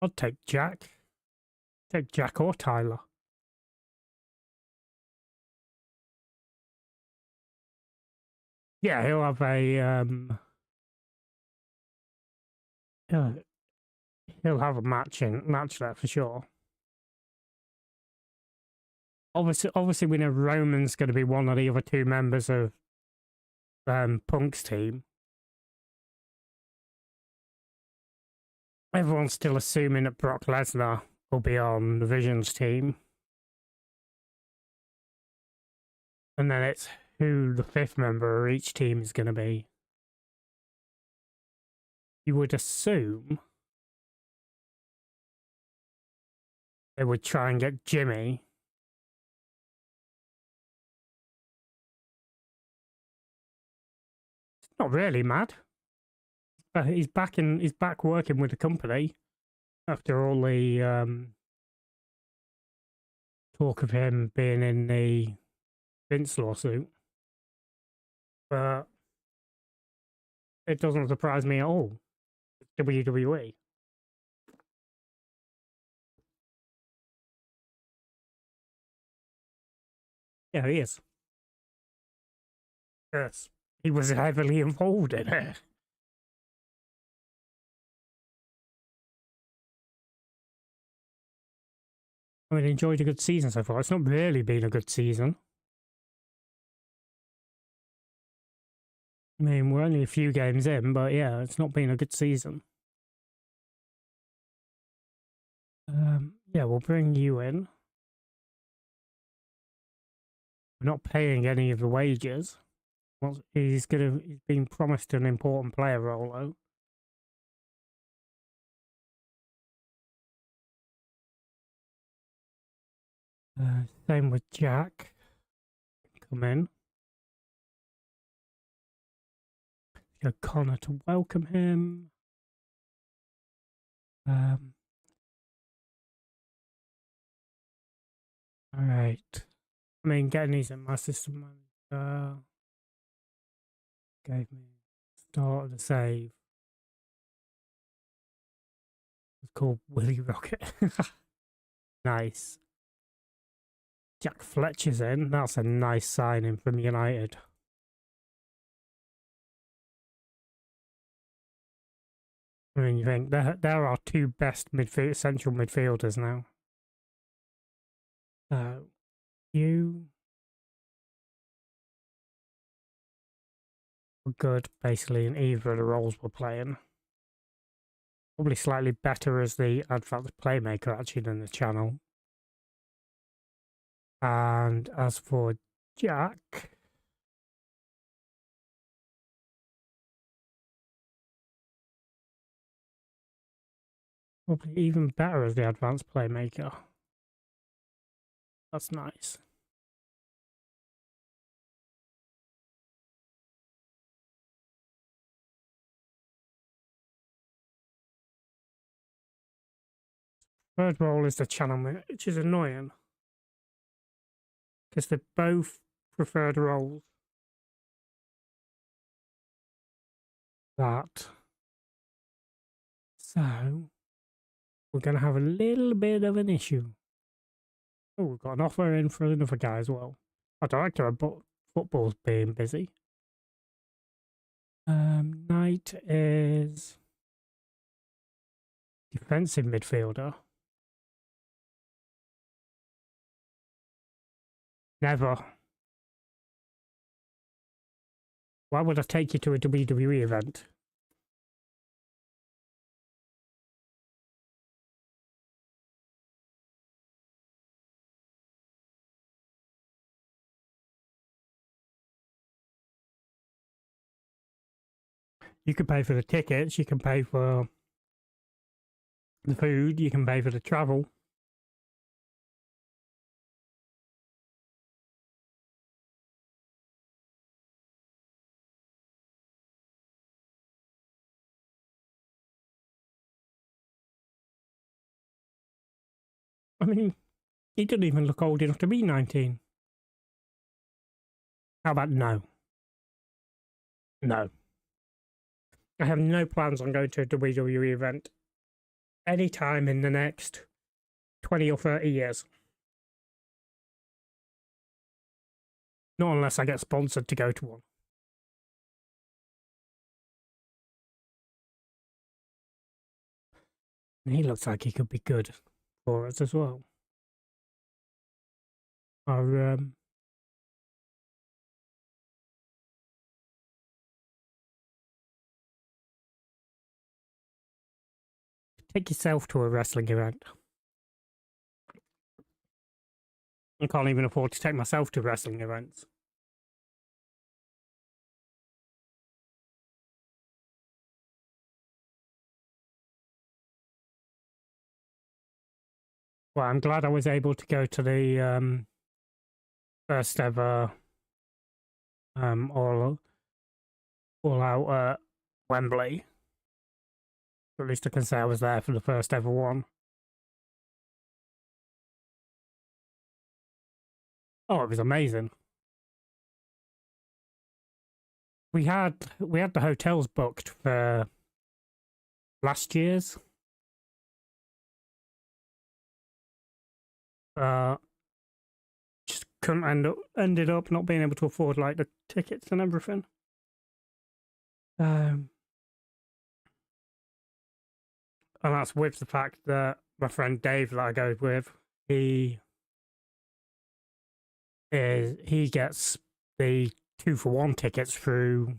I'd take Jack. Take Jack or Tyler. Yeah, he'll have a he'll have a match there for sure. Obviously, we know Roman's going to be one of the other two members of Punk's team. Everyone's still assuming that Brock Lesnar will be on the Vision's team. And then it's who the fifth member of each team is going to be. You would assume they would try and get Jimmy. It's not really mad. He's back working with the company. after all the talk of him being in the Vince lawsuit. But it doesn't surprise me at all. WWE. Yeah, he is. Yes. He was heavily involved in it. I mean, enjoyed a good season so far. It's not really been a good season. I mean, we're only a few games in, but yeah, it's not been a good season. Yeah, we'll bring you in. We're not paying any of the wages. Well, he's been promised an important player role though. Same with Jack. Come in. Get Connor to welcome him. All right. I mean, getting these in my system gave me start of the save. It's called Willie Rocket. Nice. Jack Fletcher's in. That's a nice signing from United. I mean, you think there are two best central midfielders now. So, you were good, basically, in either of the roles we're playing. Probably slightly better as the advanced playmaker, actually, than the channel. And as for Jack, probably even better as the advanced playmaker. That's nice. Third role is the channel, which is annoying. Because they're both preferred roles. That. So, we're going to have a little bit of an issue. Oh, we've got an offer in for another guy as well. Our director of football's being busy. Knight is defensive midfielder. Never. Why would I take you to a WWE event? You can pay for the tickets, you can pay for the food, you can pay for the travel. I mean, he doesn't even look old enough to be 19. How about no? No. I have no plans on going to a WWE event anytime in the next 20 or 30 years. Not unless I get sponsored to go to one. And he looks like he could be good for us as well. Our take yourself to a wrestling event. I can't even afford to take myself to wrestling events. Well, I'm glad I was able to go to the first ever all out at Wembley. At least I can say I was there for the first ever one. Oh, it was amazing. We had the hotels booked for last year's. Just couldn't ended up not being able to afford like the tickets and everything. And that's with the fact that my friend Dave that I go with, he gets the 2-for-1 tickets through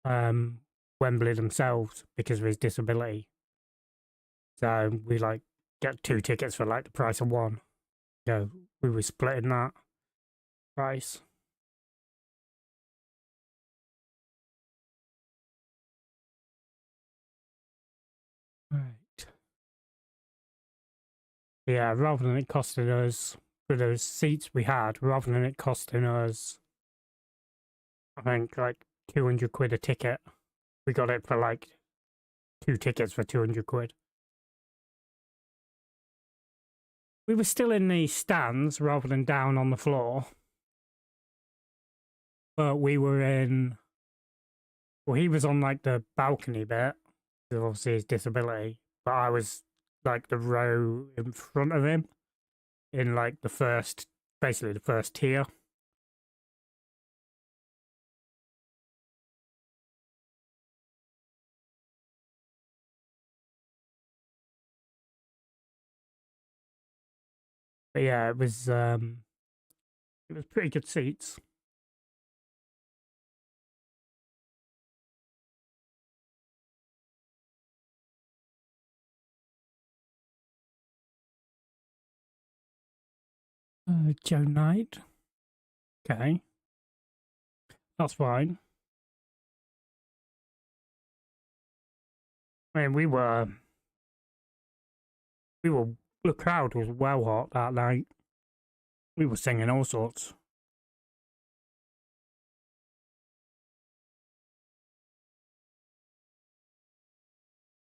Wembley themselves because of his disability. So we like get 2 tickets for like the price of one. So we were splitting that price. Right. Yeah, rather than it costing us for those seats we had, rather than it costing us, I think like 200 quid a ticket, we got it for like 2 tickets for 200 quid. We were still in the stands rather than down on the floor, but we were in. Well, he was on like the balcony bit, because obviously his disability, but I was like the row in front of him, in like the first, basically the first tier. But yeah, it was pretty good seats. Joe Knight. Okay, that's fine. I mean, the crowd was well hot that night. We were singing all sorts.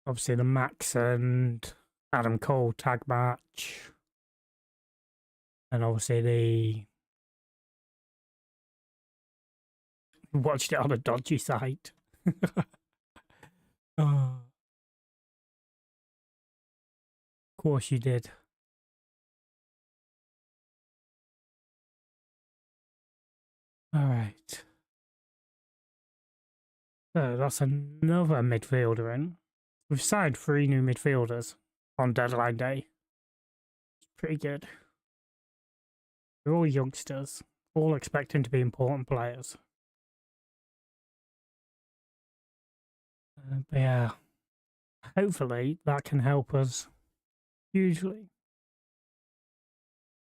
Obviously, the Max and Adam Cole tag match, and obviously we watched it on a dodgy site. Oh, of course you did. All right. So that's another midfielder in. We've signed 3 new midfielders on deadline day. It's pretty good. They're all youngsters, all expecting to be important players. But yeah, hopefully that can help us hugely.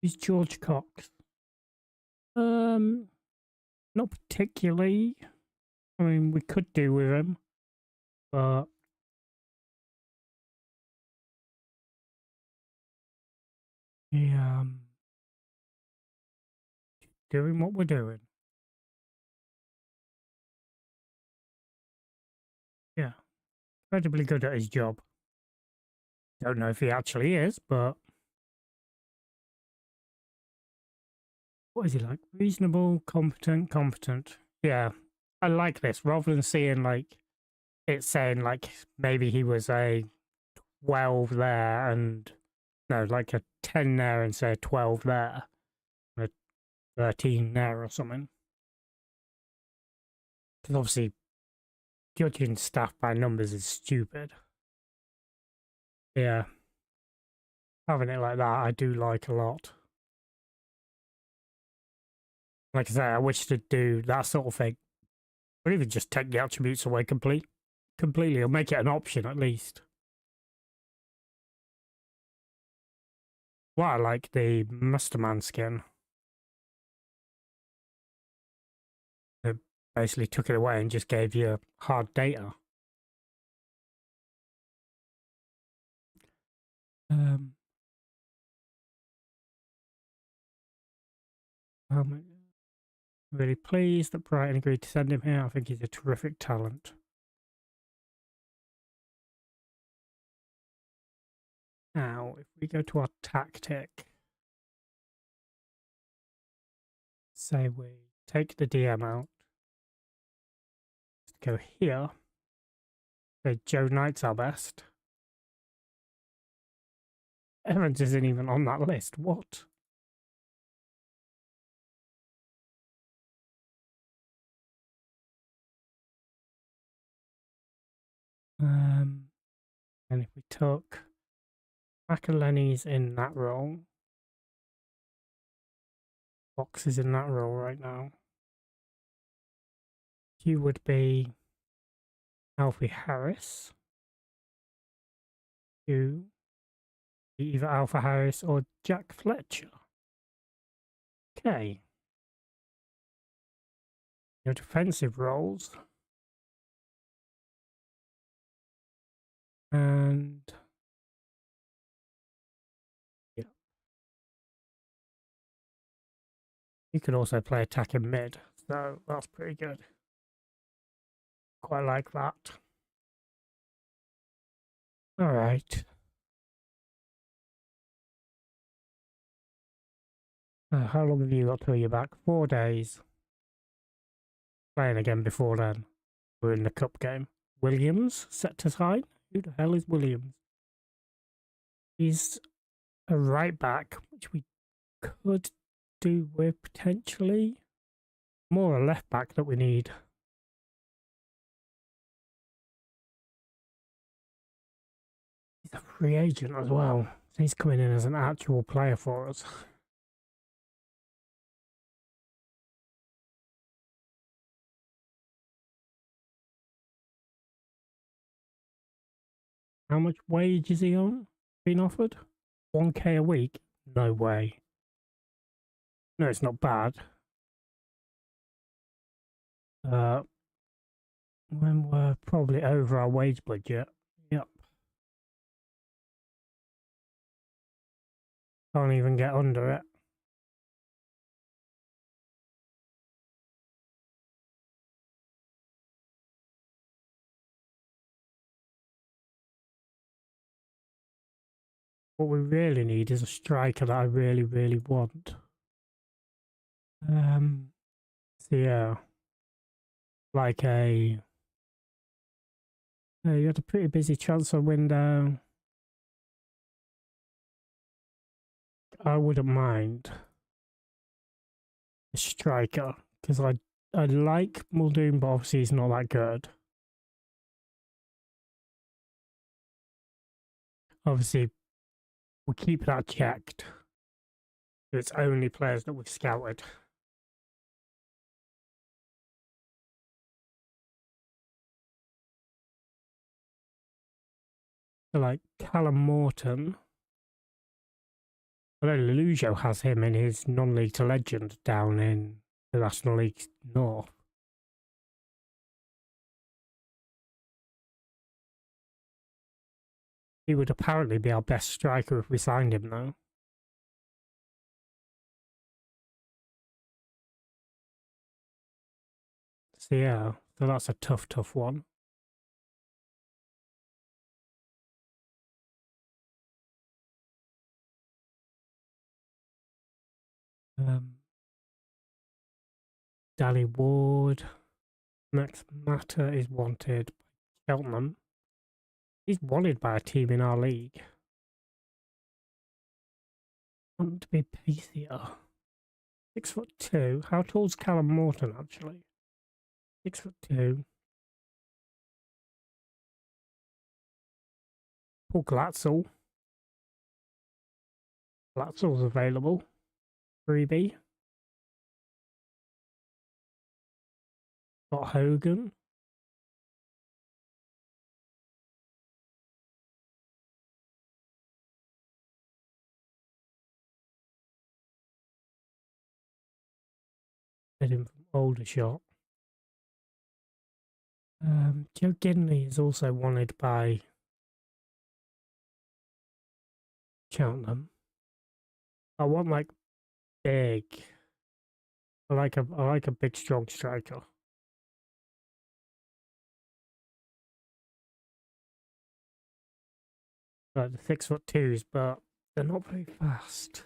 Is George Cox? Not particularly. I mean, we could do with him, but yeah, doing what we're doing. Yeah, incredibly good at his job. Don't know if he actually is, but what is he like? Reasonable, competent. Yeah, I like this rather than seeing like it's saying like maybe he was a 12 there and no, like a 10 there and say a 12 there, a 13 there or something. Because obviously, judging stuff by numbers is stupid. Yeah, having it like that, I do like a lot. Like I say, I wish to do that sort of thing, or even just take the attributes away completely, or make it an option at least. Well, I like the Masterman skin. They basically took it away and just gave you hard data. Um, I'm really pleased that Brighton agreed to send him here. I think he's a terrific talent. Now, if we go to our tactic, say we take the DM out, go here, say Joe Knight's our best. Evans isn't even on that list. What? And if we took McElhenney's in that role, Fox is in that role right now. You would be Alfie Harris. You either Alpha Harris or Jack Fletcher. Okay. Your defensive roles. And yeah. You could also play attacking mid, so that's pretty good. Quite like that. Alright. How long have you got till you're back? 4 days. Playing again before then. We're in the cup game. Williams set to sign? Who the hell is Williams? He's a right back, which we could do with potentially. More a left back that we need. He's a free agent as well. So he's coming in as an actual player for us. How much wage is he on? Been offered? 1k a week? No way. No, it's not bad. When we're probably over our wage budget. Yep. Can't even get under it. What we really need is a striker that I really, really want. So yeah, like you had a pretty busy transfer window. I wouldn't mind a striker because I like Muldoon, but obviously he's not that good. Obviously, we'll keep that checked. It's only players that we've scouted. So like Callum Morton. I know Lujo has him in his non-league to legend down in the National League North. He would apparently be our best striker if we signed him, though. So yeah, so that's a tough one. Dally Ward. Max Matter is wanted by Cheltenham. He's wanted by a team in our league. Want to be pacier. 6'2". How tall's Callum Morton actually? 6'2". Paul Glatzel. Glatzel's available. Freebie. Got Hogan. Get him from Aldershot. Joe Gidney is also wanted by Cheltenham. I want like big. I like a big strong striker. like the 6'2", but they're not very fast.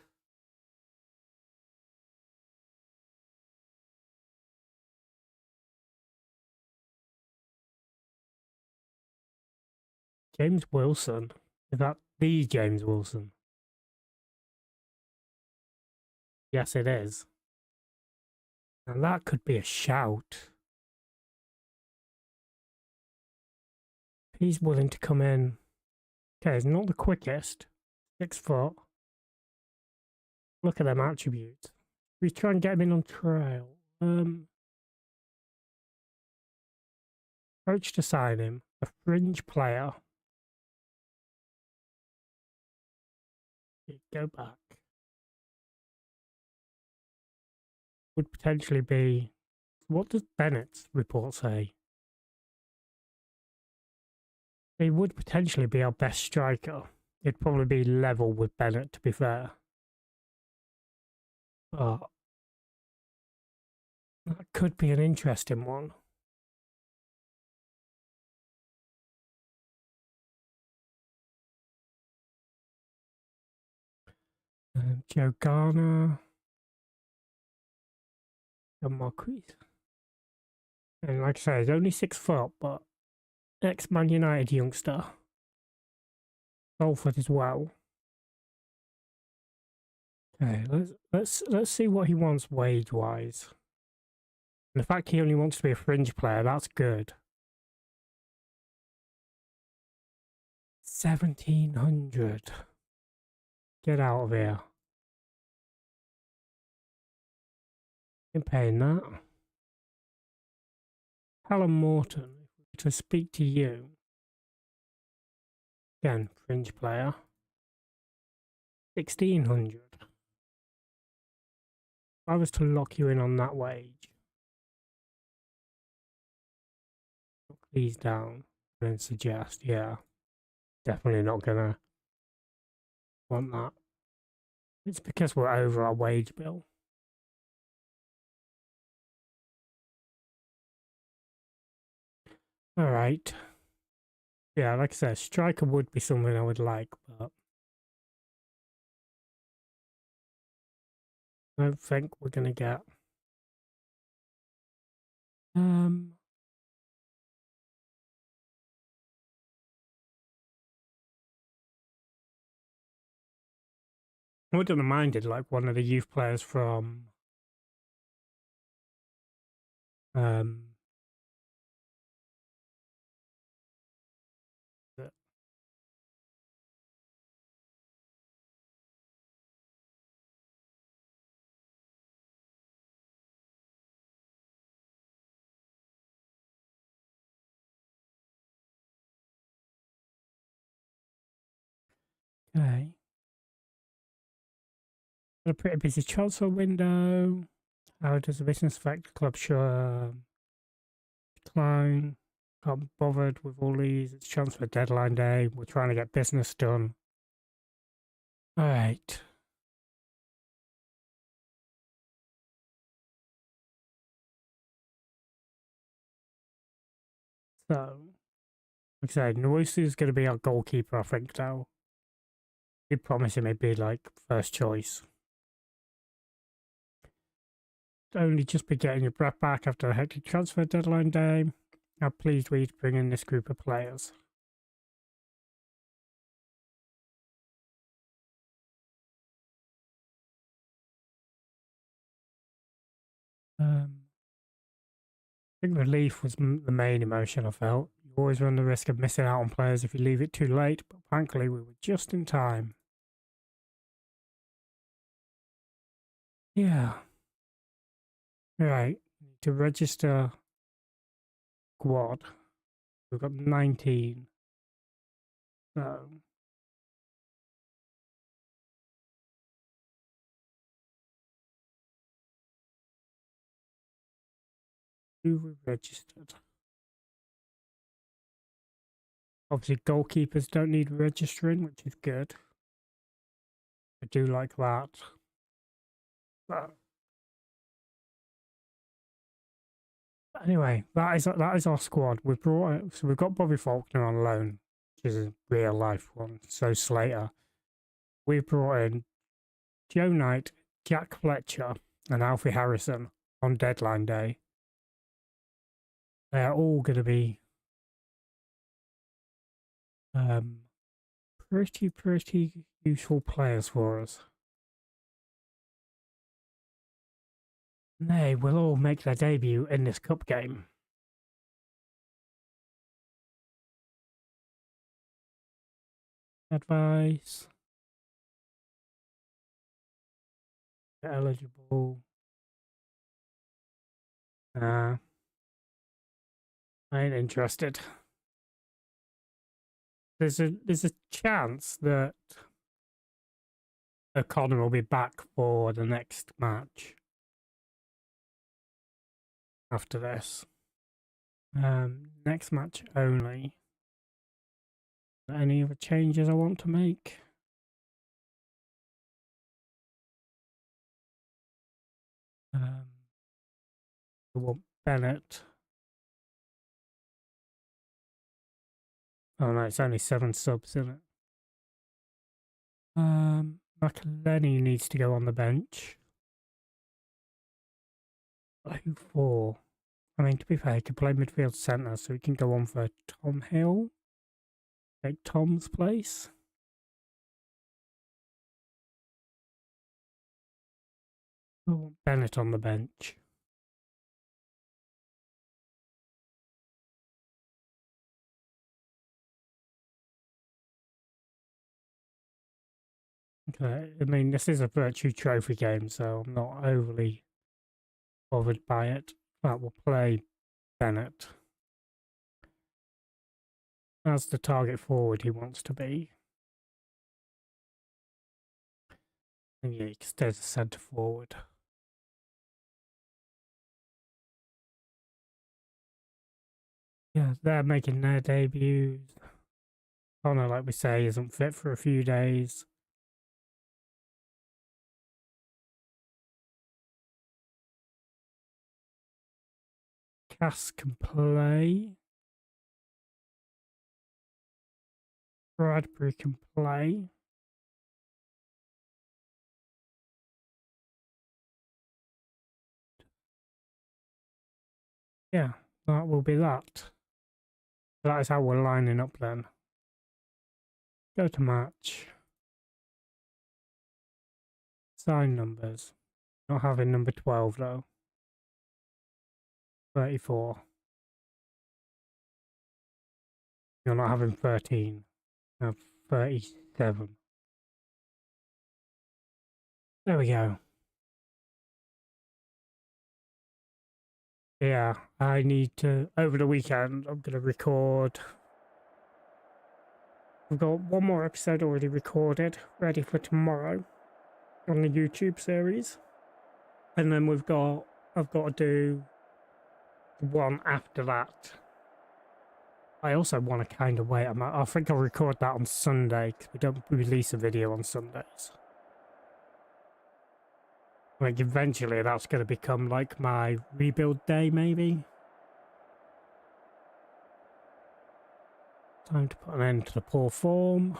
James Wilson. Is that the James Wilson? Yes, it is. And that could be a shout. He's willing to come in. Okay, he's not the quickest. 6 foot. Look at them attributes. We try and get him in on trail. Approach to sign him. A fringe player. Go back. Would potentially be. What does Bennett's report say? He would potentially be our best striker. It'd probably be level with Bennett, to be fair. But that could be an interesting one. Joe Garner. And Marquis. And like I say, he's only 6 foot, but ex-Man United youngster. Salford as well. Okay, let's see what he wants wage-wise. And the fact he only wants to be a fringe player, that's good. 1,700. Get out of here. I'm paying that. Callum Morton, to speak to you. Again, fringe player. 1,600. If I was to lock you in on that wage, knock these down and then suggest, yeah, definitely not gonna want that. It's because we're over our wage bill. All right. Yeah, like I said, striker would be something I would like, but I don't think we're gonna get. I wouldn't have minded like one of the youth players from okay. A pretty busy transfer window. How does the business affect the club? Sure. Decline. Can't be bothered with all these. It's transfer deadline day. We're trying to get business done. All right. So, like I said, Noisy is going to be our goalkeeper, I think, now. We promise him he'd be like first choice. Only just be getting your breath back after a hectic transfer deadline day. How pleased were you to bring in this group of players? I think relief was the main emotion I felt. You always run the risk of missing out on players if you leave it too late, but thankfully we were just in time. Yeah. Right. Need to register squad. We've got 19. So who we registered? Obviously goalkeepers don't need registering, which is good. I do like that. But anyway, that is our squad. We've got Bobby Faulkner on loan. which is a real life one. So Slater. We brought in Joe Knight, Jack Fletcher, and Alfie Harrison on deadline day. They're all going to be pretty useful players for us. And they will all make their debut in this cup game. Advice. They're eligible. I ain't interested. There's a chance that O'Connor will be back for the next match after this. Next match only. Any other changes I want to make? I want Bennett. Oh no, it's only 7 subs, isn't it? McElhenney needs to go on the bench. Who for? I mean, to be fair, he could play midfield centre, so he can go on for Tom Hill. Take Tom's place. I want Bennett on the bench. Okay, I mean, this is a Virtue Trophy game, so I'm not overly bothered by it. But we'll play Bennett as the target forward he wants to be. And yeah, he stays a centre forward. Yeah, they're making their debuts. Connor, like we say, isn't fit for a few days. Cass can play. Bradbury can play. Yeah, that will be that. That is how we're lining up then. Go to match. Sign numbers. Not having number 12 though. 34. You're not having 13. You have 37. There we go. Yeah, I need to, over the weekend, I'm going to record. We've got one more episode already recorded, ready for tomorrow on the YouTube series. And then I've got to do one after that. I also want to kind of wait. I think I'll record that on Sunday because we don't release a video on Sundays. Like eventually that's going to become like my rebuild day maybe. Time to put an end to the poor form.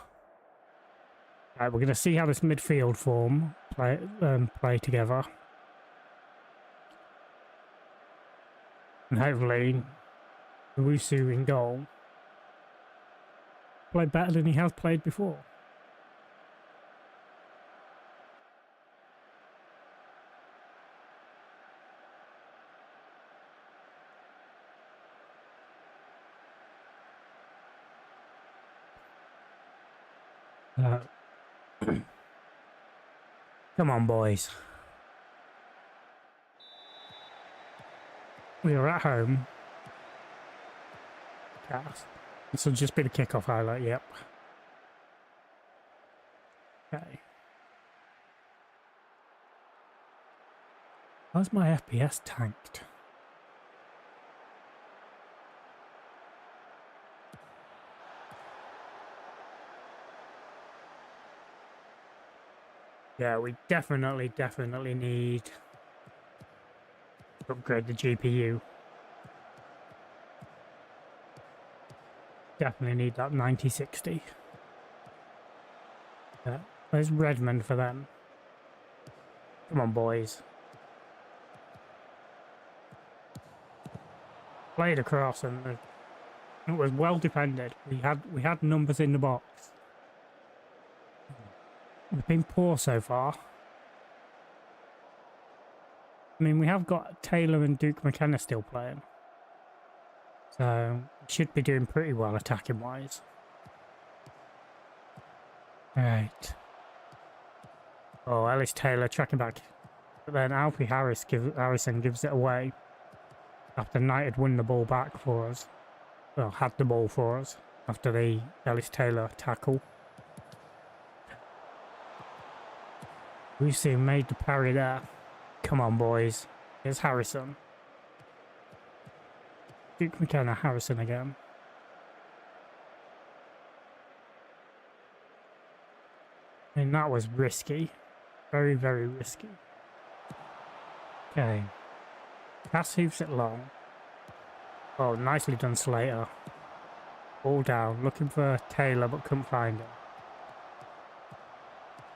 Right, we're going to see how this midfield form play together. And hopefully Owusu in goal play better than he has played before. Come on, boys. We are at home. Cast. This will just be the kickoff highlight, yep. Okay. Why's my FPS tanked? Yeah, we definitely need to upgrade the GPU. Definitely need that 90-60. Yeah. Where's Redmond for them? Come on, boys. Played across and it was well defended. We had numbers in the box. We've been poor so far. I mean, we have got Taylor and Duke McKenna still playing. So, we should be doing pretty well attacking-wise. Right. Oh, Ellis Taylor tracking back. But then Alfie Harrison gives it away. After Knight had won the ball back for us. Well, had the ball for us. After the Ellis Taylor tackle. Lucy made the parry there. Come on, boys. Here's Harrison. Duke McKenna, Harrison again. I mean, that was risky. Very, very risky. Okay. Cass hoops it long. Oh, nicely done, Slater. Ball down. Looking for Taylor, but couldn't find him.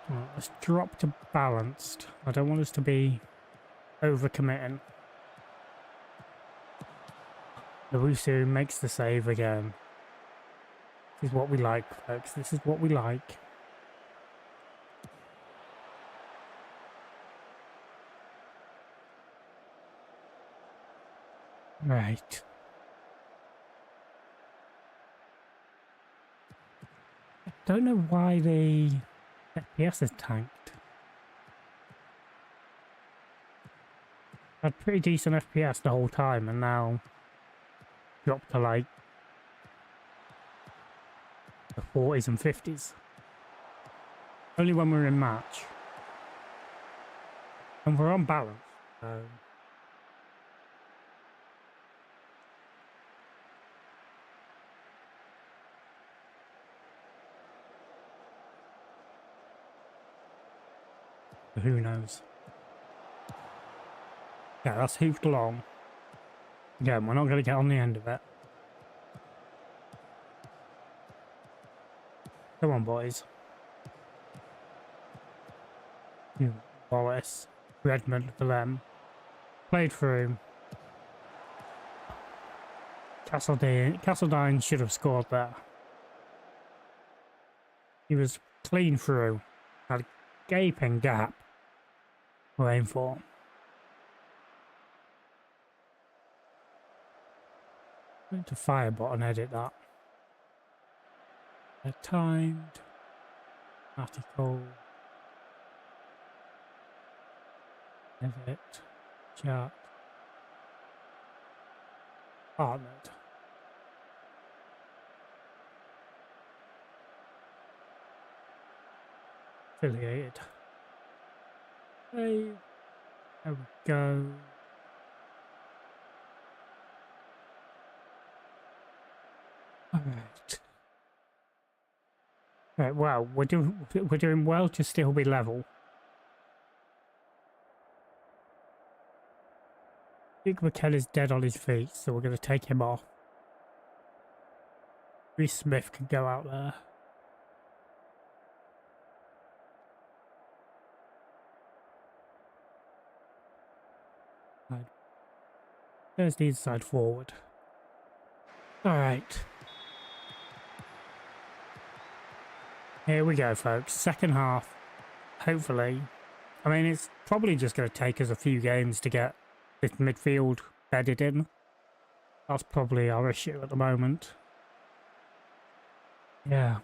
Right, let's drop to balanced. I don't want us to be overcommitting. Lewusu makes the save again. This is what we like, folks. This is what we like. Right. I don't know why the FPS is tanked. I had pretty decent FPS the whole time and now dropped to like the 40s and 50s. Only when we're in match. And we're on balance. So who knows? Yeah, that's hoofed along. Again, we're not going to get on the end of it. Come on, boys. Wallace. Redmond for them. Played through. Castledine should have scored there. He was clean through. Had a gaping gap. We're aiming for. Going to Firebot and edit that. They're timed. Article. Edit. Chart. Partnered. Affiliated. Hey. There we go. Alright. Right, well, we're doing well to still be level. Duke McKenna's dead on his feet, so we're going to take him off. Reece Smith can go out there. Right. There's the inside forward. Alright. Here we go, folks. Second half. Hopefully. I mean, it's probably just going to take us a few games to get this midfield bedded in. That's probably our issue at the moment. Yeah.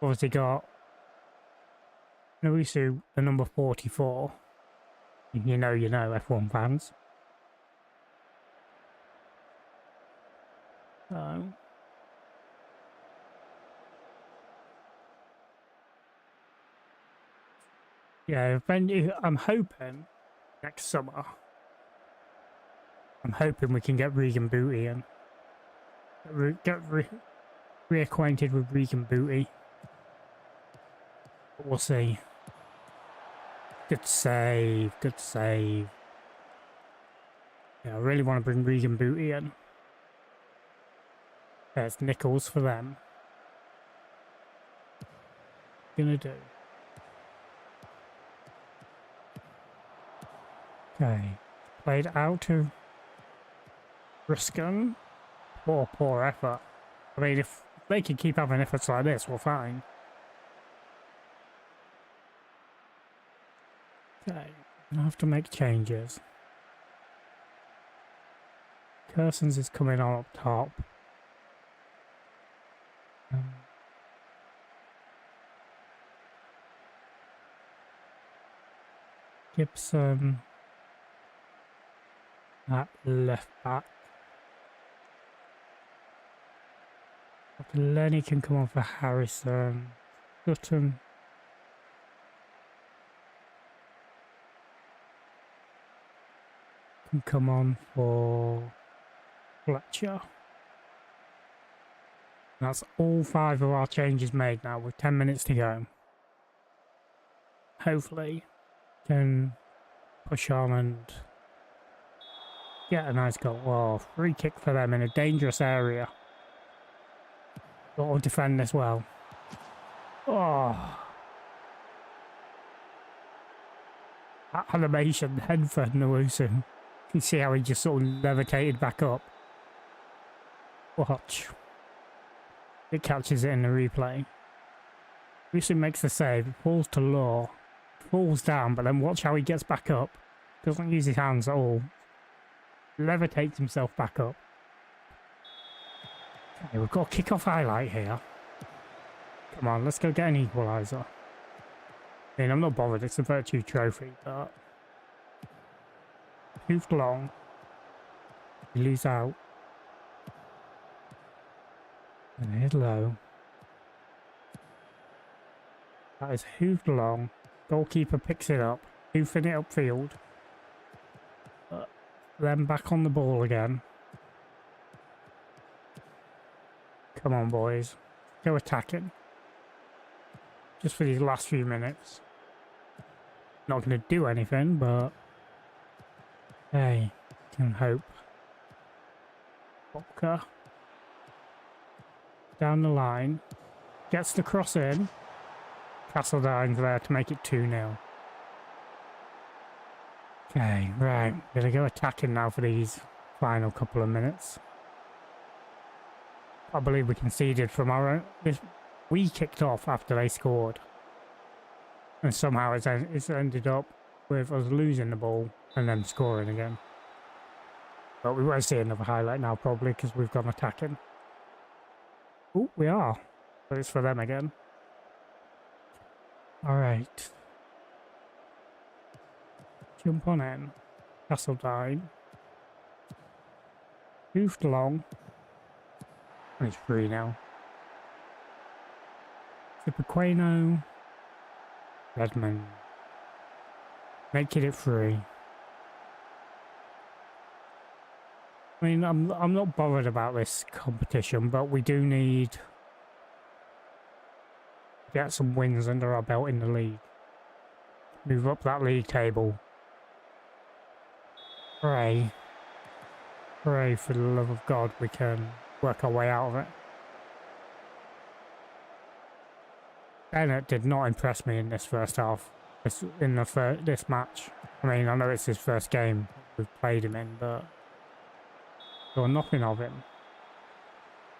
Obviously got Narisu, the number 44. You know, F1 fans. So... yeah, I'm hoping next summer. I'm hoping we can get Regan Booty and get reacquainted with Regan Booty. But we'll see. Good save, good save. Yeah, I really want to bring Regan Booty in. There's nickels for them. Gonna do. Okay. Played out to Ruskin. Poor effort. I mean, if they can keep having efforts like this, we're fine. Okay. I have to make changes. Cursons is coming on up top. Gibson at left back. Lenny can come on for Harrison. Sutton can come on for Fletcher. That's all 5 of our changes made now with 10 minutes to go. Hopefully can push on and get a nice goal. Oh, free kick for them in a dangerous area. Got to defend this well. Oh. That animation then for Nowusu. You can see how he just sort of levitated back up. Watch. It catches it in the replay. Nowusu makes the save. It falls to Law. Falls down, but then watch how he gets back up. Doesn't use his hands at all. Levitates himself back up. Okay, we've got a kick-off highlight here. Come on, let's go get an equaliser. I mean, I'm not bothered, it's a Virtue Trophy, but... Hoofed long. You lose out. And hit low. That is hoofed long. Goalkeeper picks it up. Hoofing it upfield. Then back on the ball again. Come on, boys. Go attacking. Just for these last few minutes. Not going to do anything, but... Hey, can hope. Bobka. Down the line. Gets the cross in. Castledyne's there to make it 2-0. Okay, right. Gonna go attacking now for these final couple of minutes. I believe we conceded from our own... We kicked off after they scored. And somehow it's ended up with us losing the ball and then scoring again. But we won't see another highlight now probably because we've gone attacking. Oh, we are. But it's for them again. Alright. Jump on in. Castledyne. Hoofed along. And it's free now. Zipaqueno. Redmond. Making it free. I mean, I'm not bothered about this competition, but we do need to get some wins under our belt in the league. Move up that league table. Pray. Pray for the love of God we can work our way out of it. Bennett did not impress me in this first half. This match. I mean, I know it's his first game we've played him in, but saw nothing of him.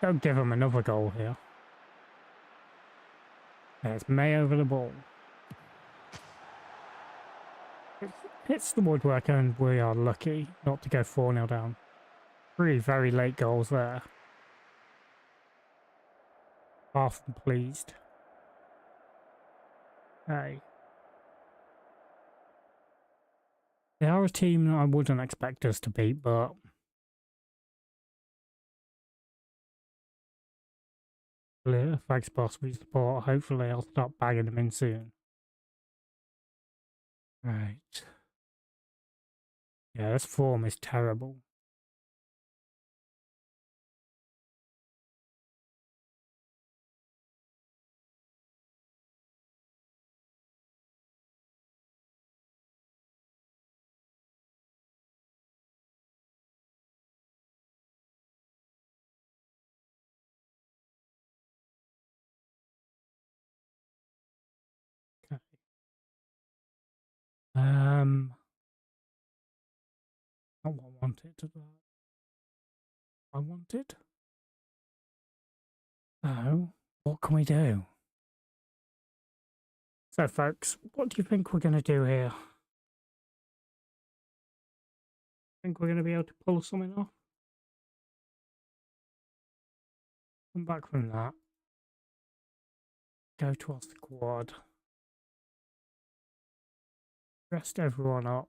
Don't give him another goal here. There's May over the ball. It hits the woodwork and we are lucky not to go 4-0 down. 3 very late goals there. Often pleased. Hey. They are a team that I wouldn't expect us to beat, but... Thanks, boss, we support. Hopefully I'll stop bagging them in soon. Right. Yeah, this form is terrible. Not what I wanted. I wanted. So, what can we do? So, folks, what do you think we're going to do here? Think we're going to be able to pull something off? Come back from that. Go to our squad. Rest everyone up.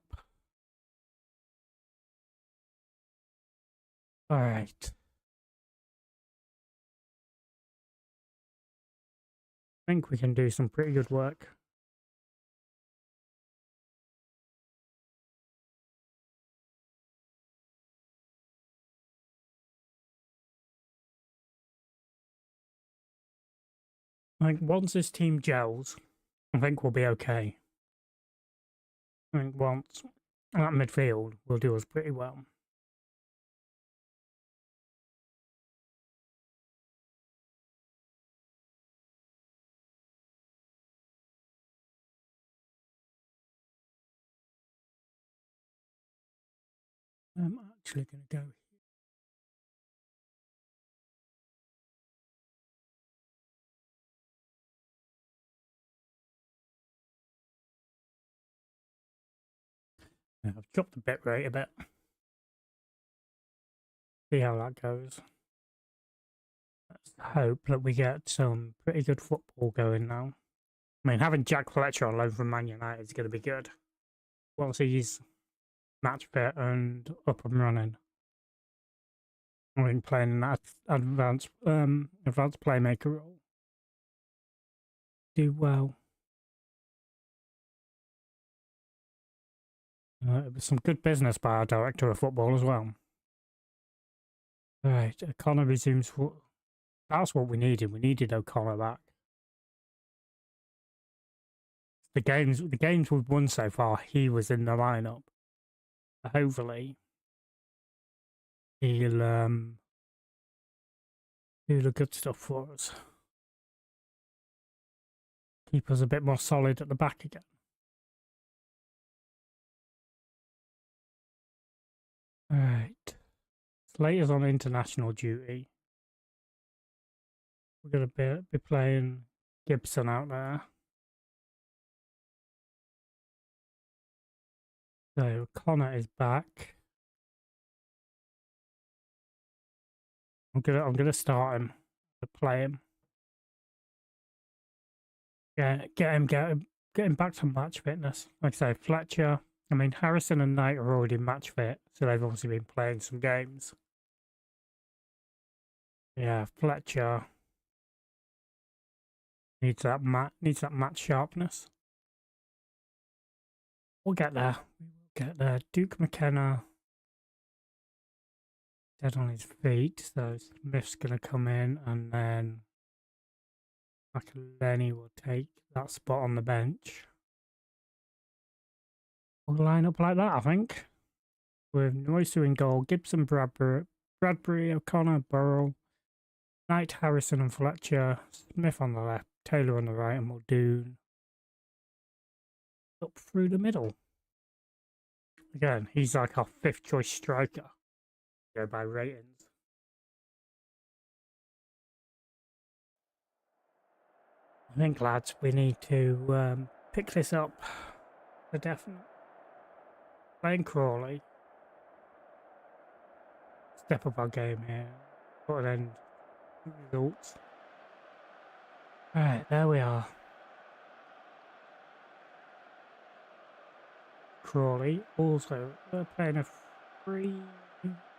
Alright. I think we can do some pretty good work. I think once this team gels, I think we'll be okay. I think once that midfield will do us pretty well. I'm actually going to go here. I've dropped the bit rate a bit. See how that goes. Let's hope that we get some pretty good football going now. I mean, having Jack Fletcher on loan from Man United is going to be good. Once he's match fit and up and running. I've been playing in that advanced playmaker role. Do well. It was some good business by our director of football as well. Right, O'Connor resumes. That's what we needed. We needed O'Connor back. The games we've won so far, he was in the lineup. Hopefully, he'll do the good stuff for us. Keep us a bit more solid at the back again. Alright. Slater's on international duty. We're going to be playing Gibson out there. So Connor is back. I'm gonna start him to play him. Get him back to match fitness. Like I say, Fletcher. I mean, Harrison and Knight are already match fit, so they've obviously been playing some games. Yeah, Fletcher needs that match sharpness. We'll get there. Duke McKenna dead on his feet, so Smith's gonna come in, and then Lenny will take that spot on the bench. We'll line up like that, I think. With Noiser in goal, Gibson, Bradbury, O'Connor, Burrow, Knight, Harrison and Fletcher, Smith on the left, Taylor on the right, and Muldoon up through the middle. Again, he's like our 5th choice striker. Go by ratings. I think, lads, we need to pick this up for definite. Playing Crawley. Step up our game here. Put an end results. Alright, there we are. Crawley. Also, we're playing a 3...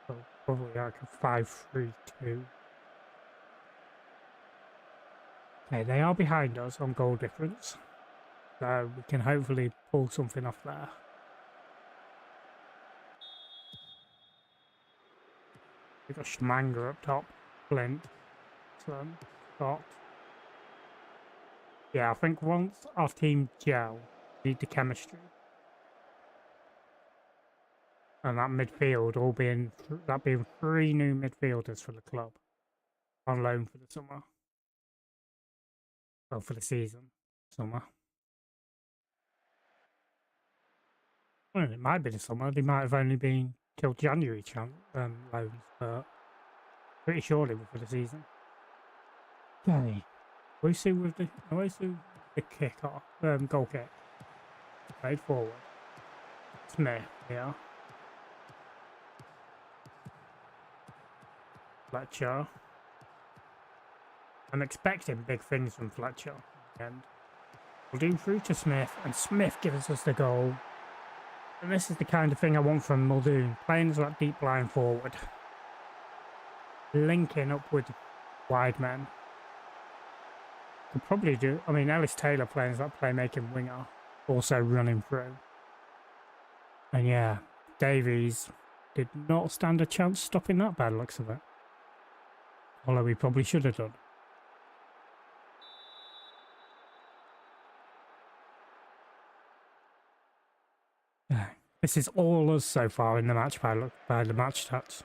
well, probably like a 5-3-2. Okay, they are behind us on goal difference. So we can hopefully pull something off there. We've got Schmanger up top. Flint. Scott. Yeah, I think once our team gel, we need the chemistry. And that midfield all being 3 new midfielders for the club. On loan for the summer. Well, for the season. Summer. Well, it might be the summer. They might have only been till January loans, but pretty sure they were for the season. Okay. Wusu with the kick off, goal kick. Played forward. Smith, yeah. Fletcher. I'm expecting big things from Fletcher. And we'll do through to Smith, and Smith gives us the goal. And this is the kind of thing I want from Muldoon. Playing as that deep line forward. Linking up with wide men. Could probably do. I mean, Ellis Taylor playing as that playmaking winger. Also running through. And yeah, Davies did not stand a chance stopping that bad looks of it. Although we probably should have done. This is all us so far in the match by the match stats.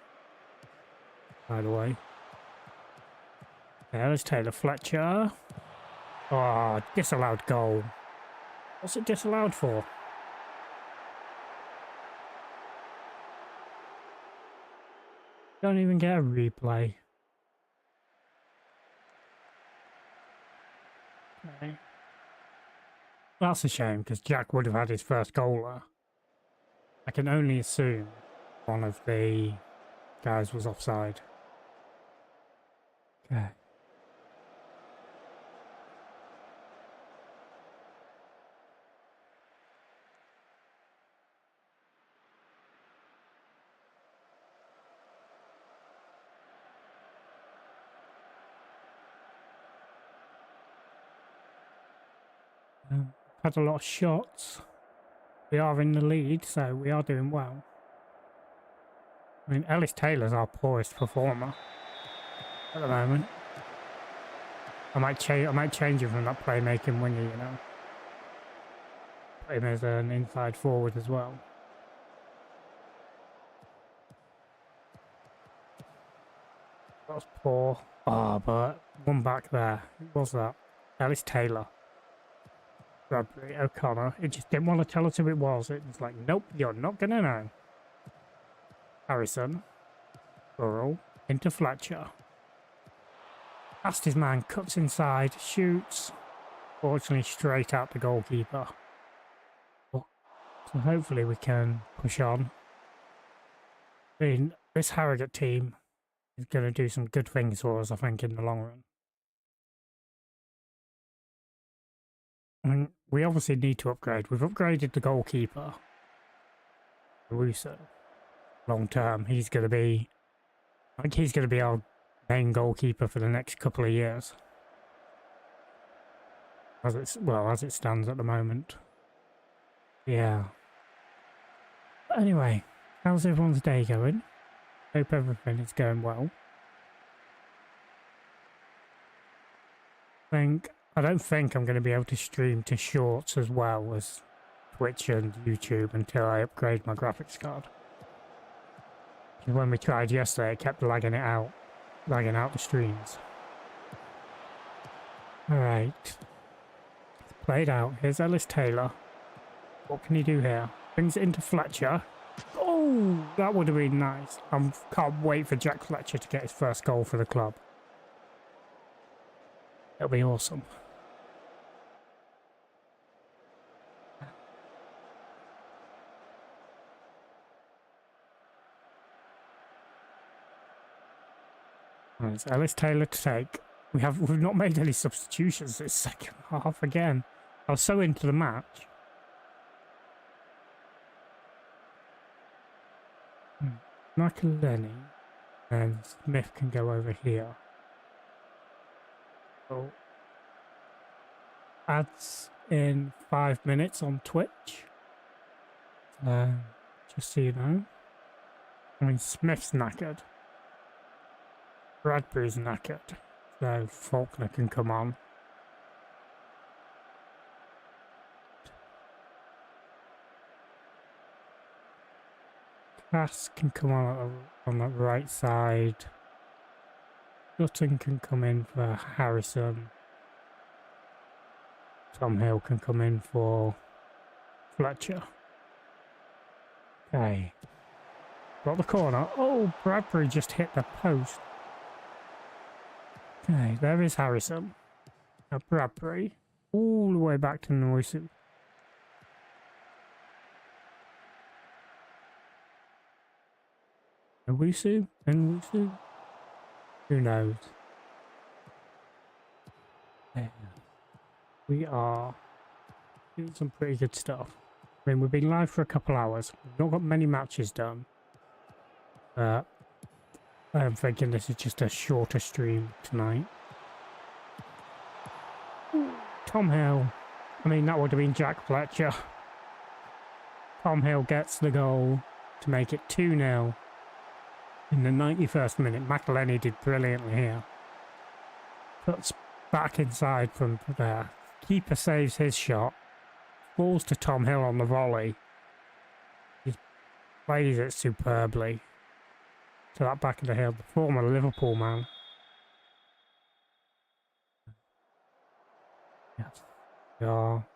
By the way. There's Taylor Fletcher. Oh, disallowed goal. What's it disallowed for? Don't even get a replay. Okay. That's a shame because Jack would have had his first goal there. I can only assume one of the guys was offside. Okay. Had a lot of shots. We are in the lead, so we are doing well. I mean, Ellis Taylor's our poorest performer at the moment. I might change him from that playmaking winger, you know. Put him as an inside forward as well. That was poor. Oh, but one back there. Who was that? Ellis Taylor. Bradbury, O'Connor. It just didn't want to tell us who it was. It was like, nope, you're not going to know. Harrison. Burrell. Into Fletcher. Past his man, cuts inside, shoots. Fortunately, straight out the goalkeeper. So hopefully we can push on. I mean, this Harrogate team is going to do some good things for us, I think, in the long run. I mean, we obviously need to upgrade. We've upgraded the goalkeeper. Russo. Long term, he's going to be... I think he's going to be our main goalkeeper for the next couple of years. As it stands at the moment. Yeah. But anyway, how's everyone's day going? Hope everything is going well. I don't think I'm going to be able to stream to shorts as well as Twitch and YouTube until I upgrade my graphics card. When we tried yesterday, it kept lagging out the streams. Alright. Played out. Here's Ellis Taylor. What can he do here? Brings it into Fletcher. Oh, that would have been nice. I can't wait for Jack Fletcher to get his first goal for the club. It'll be awesome. It's Ellis Taylor to take. We've not made any substitutions this second half again. I was so into the match. McElhenney and Smith can go over here. So ads in 5 minutes on Twitch. Just so you know. I mean, Smith's knackered. Bradbury's knackered, so Faulkner can come on. Cass can come on the right side. Dutton can come in for Harrison. Tom Hill can come in for Fletcher. Okay. Got the corner. Oh, Bradbury just hit the post. Okay, there is Harrison. Now Bradbury. All the way back to Noisu. Owusu? Nwusu? Who knows? Yeah. We are doing some pretty good stuff. I mean, we've been live for a couple hours. We've not got many matches done. I'm thinking this is just a shorter stream tonight. Tom Hill. I mean, that would have been Jack Fletcher. Tom Hill gets the goal to make it 2-0 in the 91st minute. McElhenney did brilliantly here. Puts back inside from there. Keeper saves his shot. Falls to Tom Hill on the volley. He plays it superbly. To that back of the hill, the former Liverpool man. Yes. We are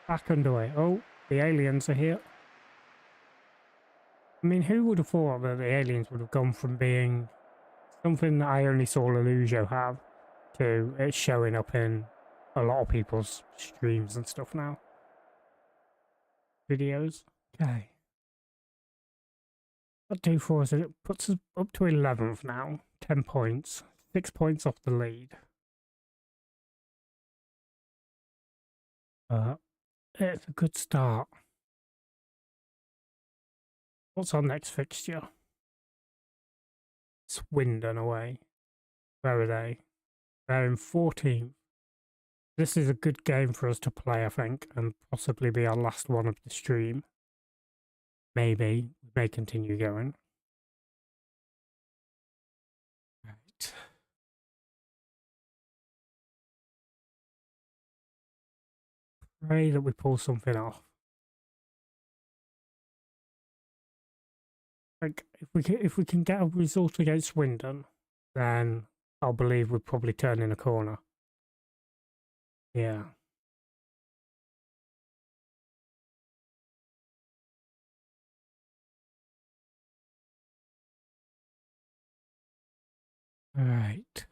back underway. Oh, the aliens are here. I mean, who would have thought that the aliens would have gone from being something that I only saw Lelujo have to it showing up in a lot of people's streams and stuff now. Videos. Okay. That do for us, it puts us up to 11th now. 10 points. 6 points off the lead. It's a good start. What's our next fixture? Swindon away. Where are they? They're in 14th. This is a good game for us to play, I think, and possibly be our last one of the stream. Maybe. We may continue going. Right. Pray that we pull something off. Like, if we can get a result against Swindon, then I'll believe we're probably turning a corner. Yeah. All right.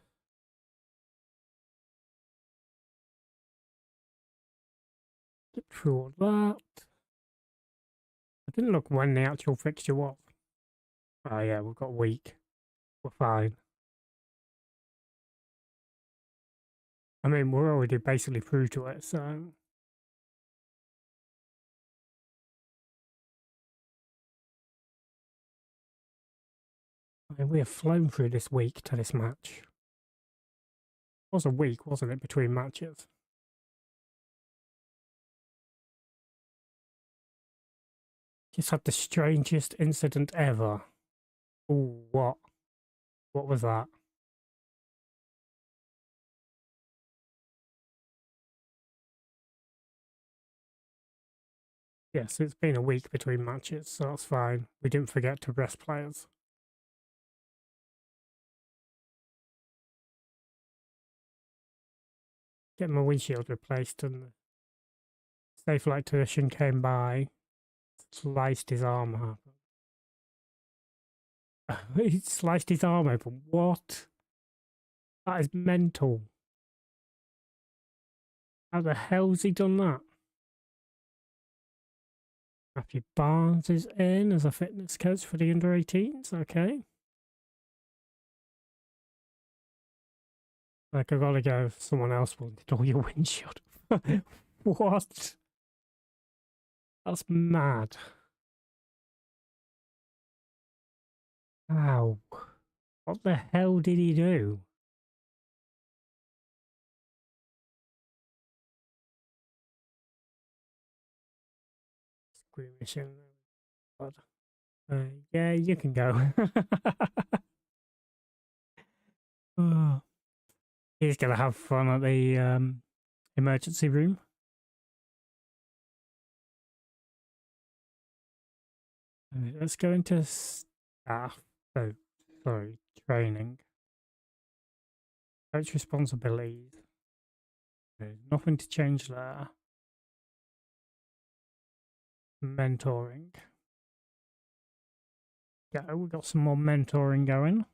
Get through all that. I didn't look when the actual fixture was. Oh yeah, we've got a week. We're fine. I mean, we're already basically through to it, so... I mean, we have flown through this week to this match. It was a week, wasn't it, between matches? Just had the strangest incident ever. Oh, what? What was that? Yes, it's been a week between matches, so that's fine. We didn't forget to rest players. Get my windshield replaced, and the safe light technician came by, sliced his arm open. He sliced his arm open. What? That is mental. How the hell's he done that? Matthew Barnes is in as a fitness coach for the under-18s. Okay. Like, I gotta go if someone else wanted all your windshield. What? That's mad. Ow. What the hell did he do? Squeamish. Yeah, you can go. Oh. He's gonna have fun at the emergency room. Let's go into staff. Oh, sorry, training. Coach responsibilities. There's nothing to change there. Mentoring. go. We've got some more mentoring going.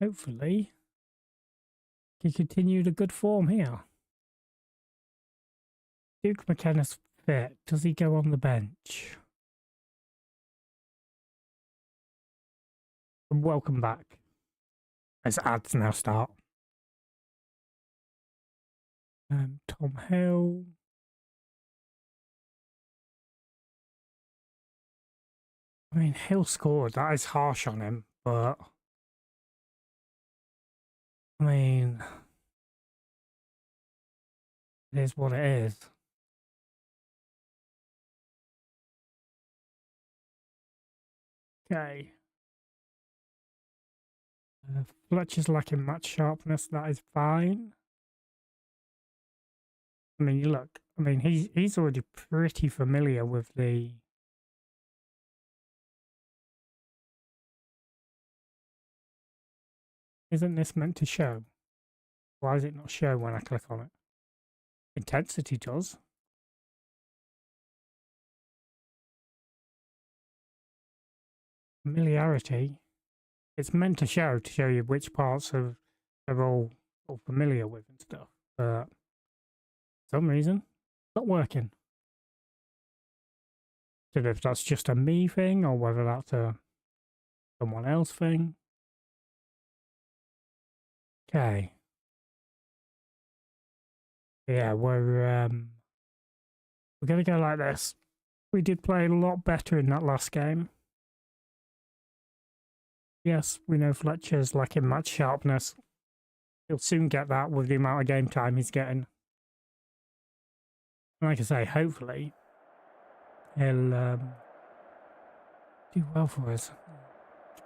Hopefully, he continued a good form here. Duke McKenna's fit. Does he go on the bench? And welcome back. As ads now start. Tom Hill. I mean, Hill scored. That is harsh on him, but I mean, it is what it is. Okay. Fletcher's lacking match sharpness. That is fine. I mean, look. I mean, he's already pretty familiar with the. Isn't this meant to show? Why does it not show when I click on it? Intensity does. Familiarity. It's meant to show you which parts of they're all familiar with and stuff. But for some reason, it's not working. I don't know if that's just a me thing or whether that's a someone else thing. Okay. Yeah, we're gonna go like this. We did play a lot better in that last game. Yes, we know Fletcher's lacking match sharpness. He'll soon get that with the amount of game time he's getting. And like I say, hopefully he'll do well for us.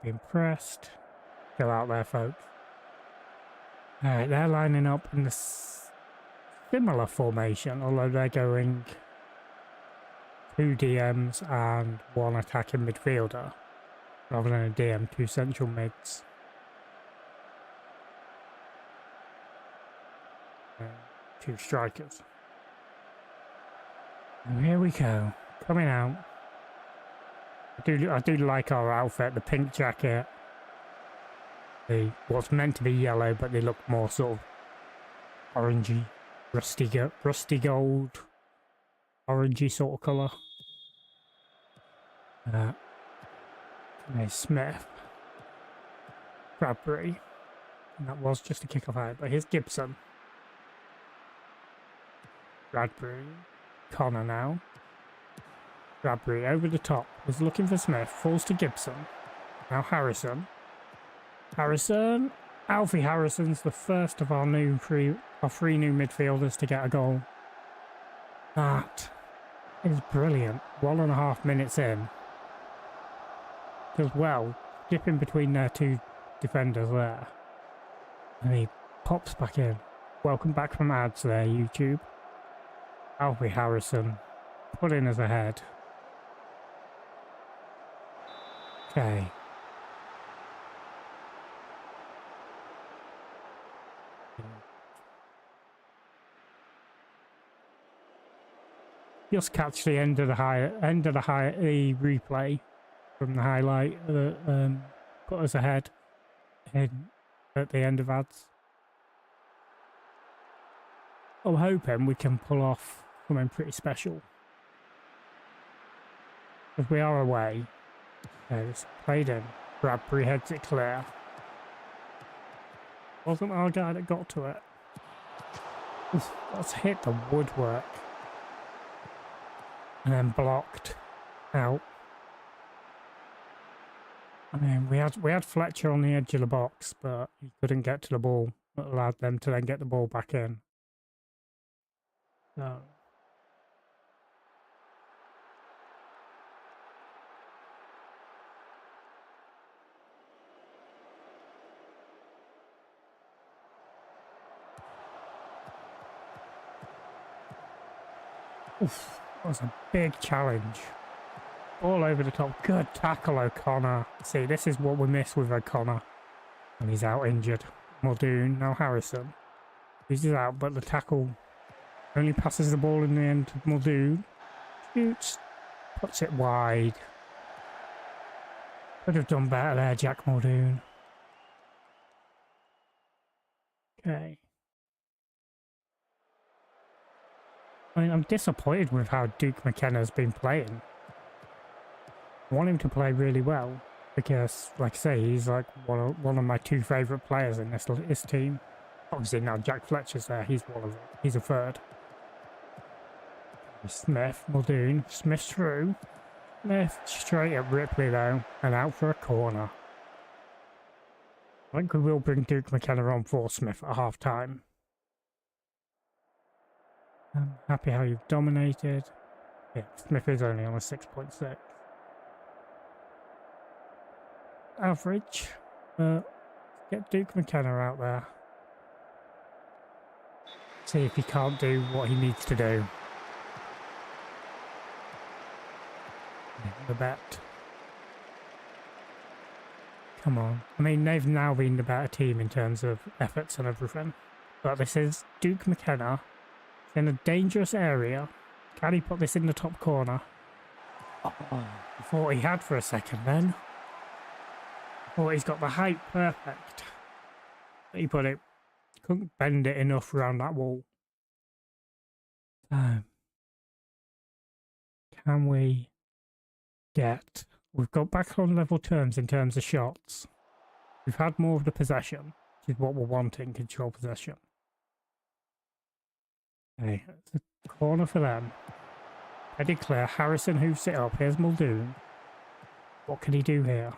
Be impressed. Go out there, folks. Alright, they're lining up in the similar formation, although they're going 2 DMs and 1 attacking midfielder, rather than a DM, 2 central mids. And 2 strikers. And here we go, coming out. I do like our outfit, the pink jacket. What's meant to be yellow, but they look more sort of orangey, rusty gold, orangey sort of colour. There's Smith, Bradbury, and that was just a kick-off out. But here's Gibson, Bradbury, Connor now. Bradbury over the top, is looking for Smith, falls to Gibson. Now Harrison. Alfie Harrison's the first of our three new midfielders to get a goal. That is brilliant. 1.5 minutes in. Does well, dipping between their 2 defenders there. And he pops back in. Welcome back from ads there, YouTube. Alfie Harrison putting us ahead. Okay. Just catch the end of the replay from the highlight that put us ahead at the end of ads. I'm hoping we can pull off something pretty special. If we are away, it's played in. Bradbury heads it clear. Wasn't our guy that got to it. Oof, that's hit the woodwork. And then blocked out. I mean, we had Fletcher on the edge of the box, but he couldn't get to the ball. That allowed them to then get the ball back in. So. Oof, that was a big challenge. All over the top. Good tackle, O'Connor. See, this is what we miss with O'Connor. And he's out injured. Muldoon, now Harrison. He's out, but the tackle only passes the ball in the end to Muldoon. Shoots. Puts it wide. Could have done better there, Jack Muldoon. Okay. I mean, I'm disappointed with how Duke McKenna's been playing. I want him to play really well because, like I say, he's like one of my two favourite players in this team. Obviously now Jack Fletcher's there, he's one of them. He's a third. Smith, Muldoon, Smith through. Smith straight at Ripley though, and out for a corner. I think we will bring Duke McKenna on for Smith at half time. I'm happy how you've dominated. Yeah, Smith is only on a 6.6. Average, but get Duke McKenna out there. See if he can't do what he needs to do. The bet. Come on. I mean, they've now been the better team in terms of efforts and everything. But this is Duke McKenna in a dangerous area. Can he put this in the top corner? Oh, I thought he had for a second then. I thought he's got the height perfect. But he put it, couldn't bend it enough around that wall. So, can we get... We've got back on level terms in terms of shots. We've had more of the possession, which is what we're wanting, control possession. Okay, it's a corner for them. Pretty clear. Harrison hooves it up. Here's Muldoon. What can he do here?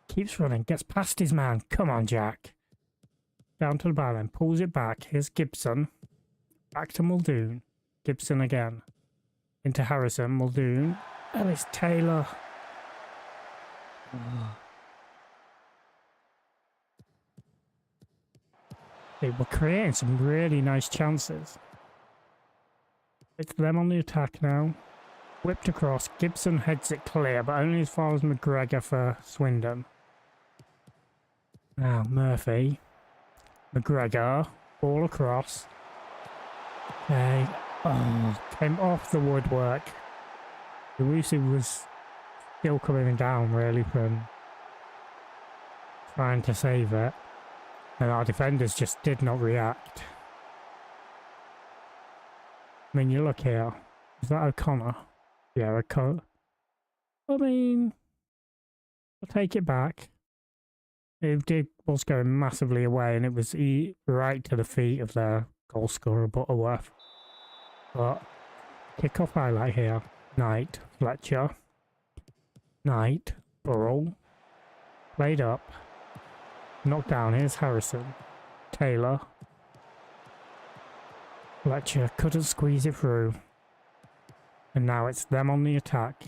Keeps running, gets past his man. Come on, Jack. Down to the bar then, pulls it back. Here's Gibson. Back to Muldoon. Gibson again. Into Harrison. Muldoon. Ellis Taylor. They were creating some really nice chances. It's them on the attack now. Whipped across. Gibson heads it clear, but only as far as McGregor for Swindon. Now Murphy. McGregor. Ball across. Okay. Oh, came off the woodwork. Lucy was still coming down really from trying to save it. And our defenders just did not react. I mean, you look here. Is that O'Connor? Yeah, O'Connor. I mean, I'll take it back. It was going massively away, and it was right to the feet of their goal scorer, Butterworth. But kick-off highlight here. Knight, Fletcher. Knight, Burrell. Played up. Knocked down. Here's Harrison. Taylor. Fletcher couldn't squeeze it through. And now it's them on the attack.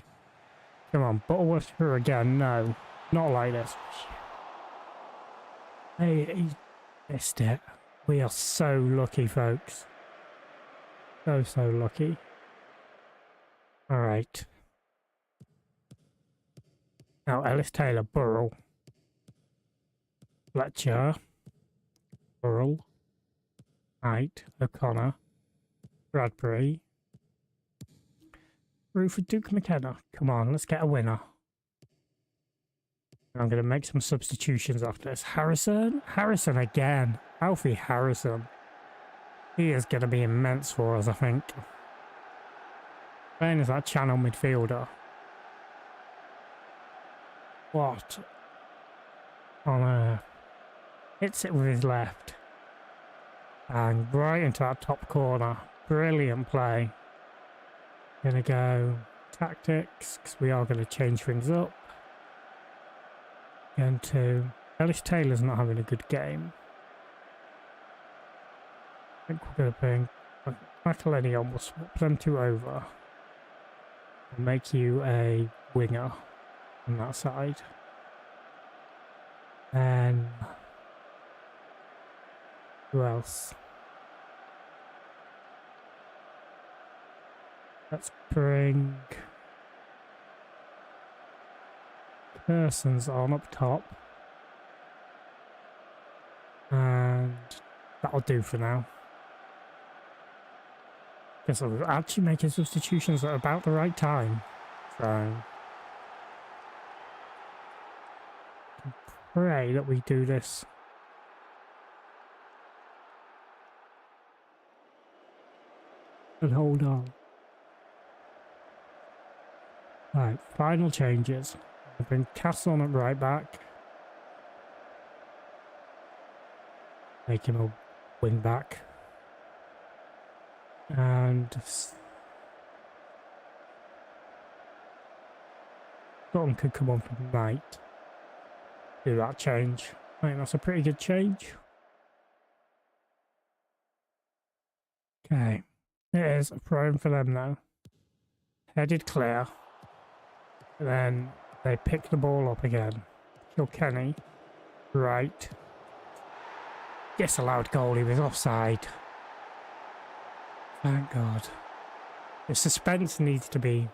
Come on, Butterworth through again. No, not like this. Hey, he missed it. We are so lucky, folks. So lucky. Alright. Now Ellis Taylor, Burrell. Fletcher. Burrell. Knight, O'Connor. Bradbury. Through for Duke McKenna. Come on, let's get a winner. I'm going to make some substitutions after this. Harrison? Harrison again. Alfie Harrison. He is going to be immense for us, I think. Playing as that channel midfielder. What on earth? Hits it with his left. And right into that top corner. Brilliant play. Gonna go tactics, because we are going to change things up. Going to... Ellis Taylor's not having a good game. I think we're going to bring McElhenney on. We'll swap them two over. And make you a winger on that side. And... who else? Let's bring Persons on up top. And that'll do for now. Because we're actually making substitutions at about the right time. So pray that we do this. And hold on. Right, final changes. I'll bring Cass on at right back. Make him a wing back. And Scotland could come on from right. Do that change. I think that's a pretty good change. Okay. It is a prone for them now. Headed clear. And then they pick the ball up again. Kilkenny. Right. Disallowed goal. He was offside. Thank God. The suspense needs to be...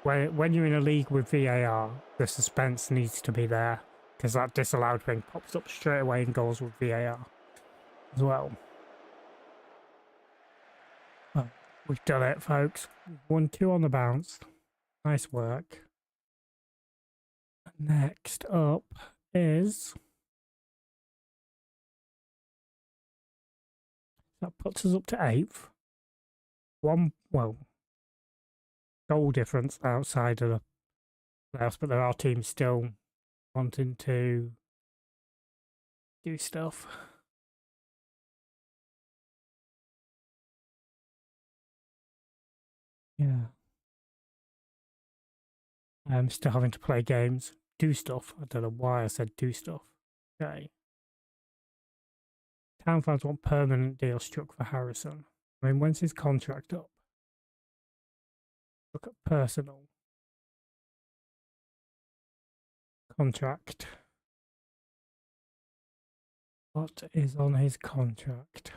When you're in a league with VAR, the suspense needs to be there. Because that disallowed thing pops up straight away in goals with VAR as well. Well, we've done it, folks. 1-2 on the bounce. Nice work. Next up is... That puts us up to 8th. Goal difference outside of the playoffs, but there are teams still wanting to do stuff. Yeah. I'm still having to play games. Do stuff. I don't know why I said do stuff. Okay. Town fans want permanent deal struck for Harrison. I mean, when's his contract up? Look at personal. Contract. What is on his contract?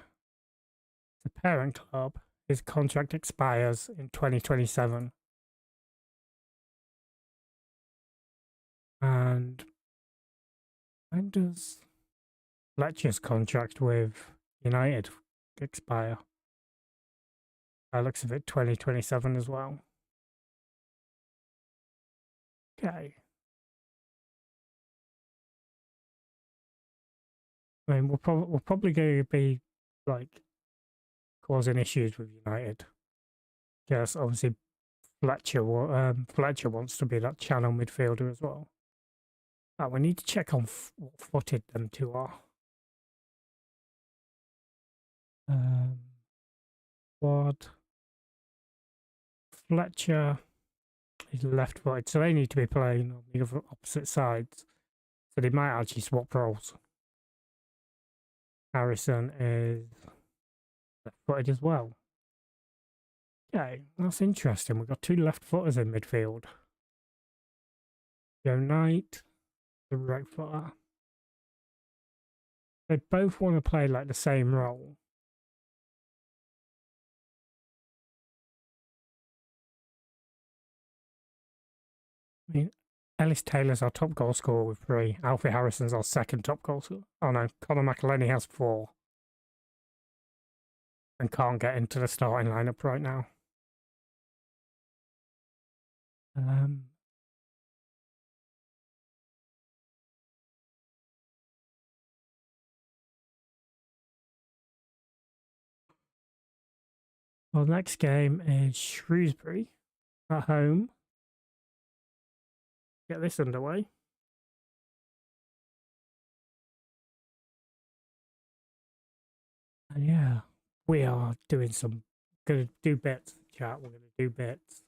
The parent club. His contract expires in 2027. And when does Fletcher's contract with United expire? By the looks of it, 2027 as well. Okay. I mean, we're probably going to be like causing issues with United. Yes, obviously Fletcher wants to be that channel midfielder as well. Oh, we need to check on what footed them two are. What? Fletcher is left footed, so they need to be playing on the other opposite sides. So they might actually swap roles. Harrison is left footed as well. Okay, that's interesting. We've got two left footers in midfield. Joe Knight, the right footer. They both want to play like the same role. I mean, Ellis Taylor's our top goal scorer with 3. Alfie Harrison's our second top goal scorer. Oh no, Conor McElhenney has 4. And can't get into the starting lineup right now. Well, next game is Shrewsbury at home. Get this underway. And yeah, we are doing gonna do bits, chat. We're gonna do bits.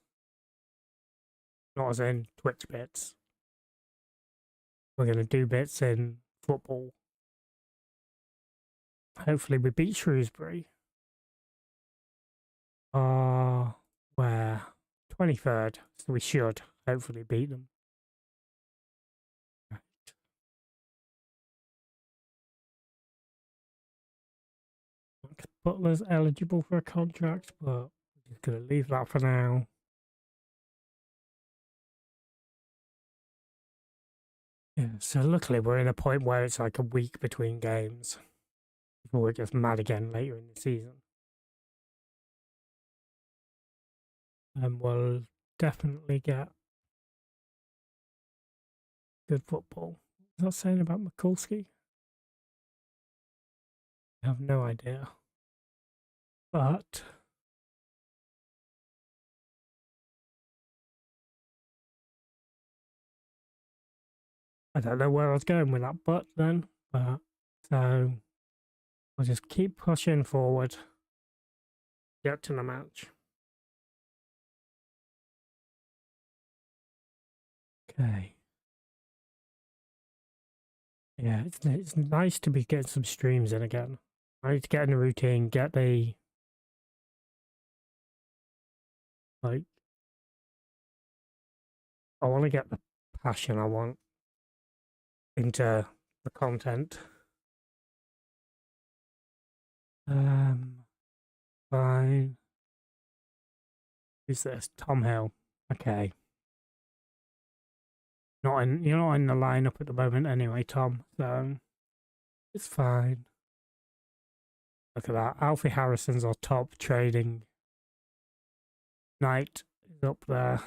Not as in Twitch bits. We're gonna do bits in football. Hopefully we beat Shrewsbury. Where? 23rd. So we should hopefully beat them. Right. Butler's eligible for a contract, but we're just going to leave that for now. Yeah, so luckily we're in a point where it's like a week between games before it gets mad again later in the season. and we'll definitely get good football. Is that saying about Mikulski? I have no idea. But I don't know where I was going with that but then. But so we'll just keep pushing forward. Get to the match. Okay. Yeah, it's nice to be getting some streams in again. I need to get in the routine, get the like I want to get the passion I want into the content. Fine. Who's this? Tom Hill. Okay. You're not in the lineup at the moment anyway, Tom, so it's fine. Look at that. Alfie Harrison's our top trading. Knight is up there.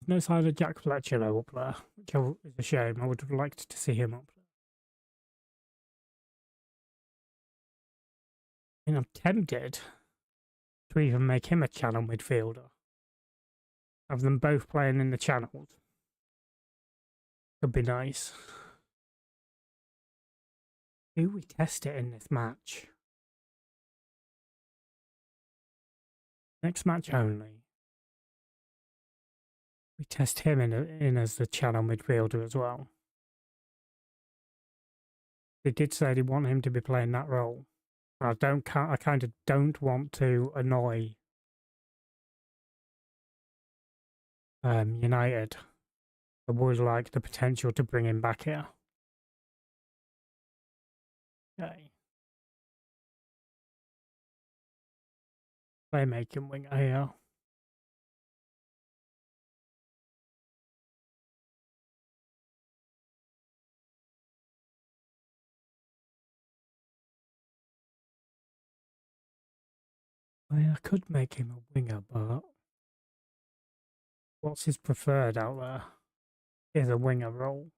No sign of Jack Fletcher though up there, which is a shame. I would have liked to see him up there. I mean, I'm tempted to even make him a channel midfielder. Have them both playing in the channels. Could be nice. Do we test it in this match? Next match only. We test him in as the channel midfielder as well. They did say they want him to be playing that role. I kind of don't want to annoy United. I would like the potential to bring him back here. Okay. Playmaking winger here. I could make him a winger, but what's his preferred out there? Is a winger role.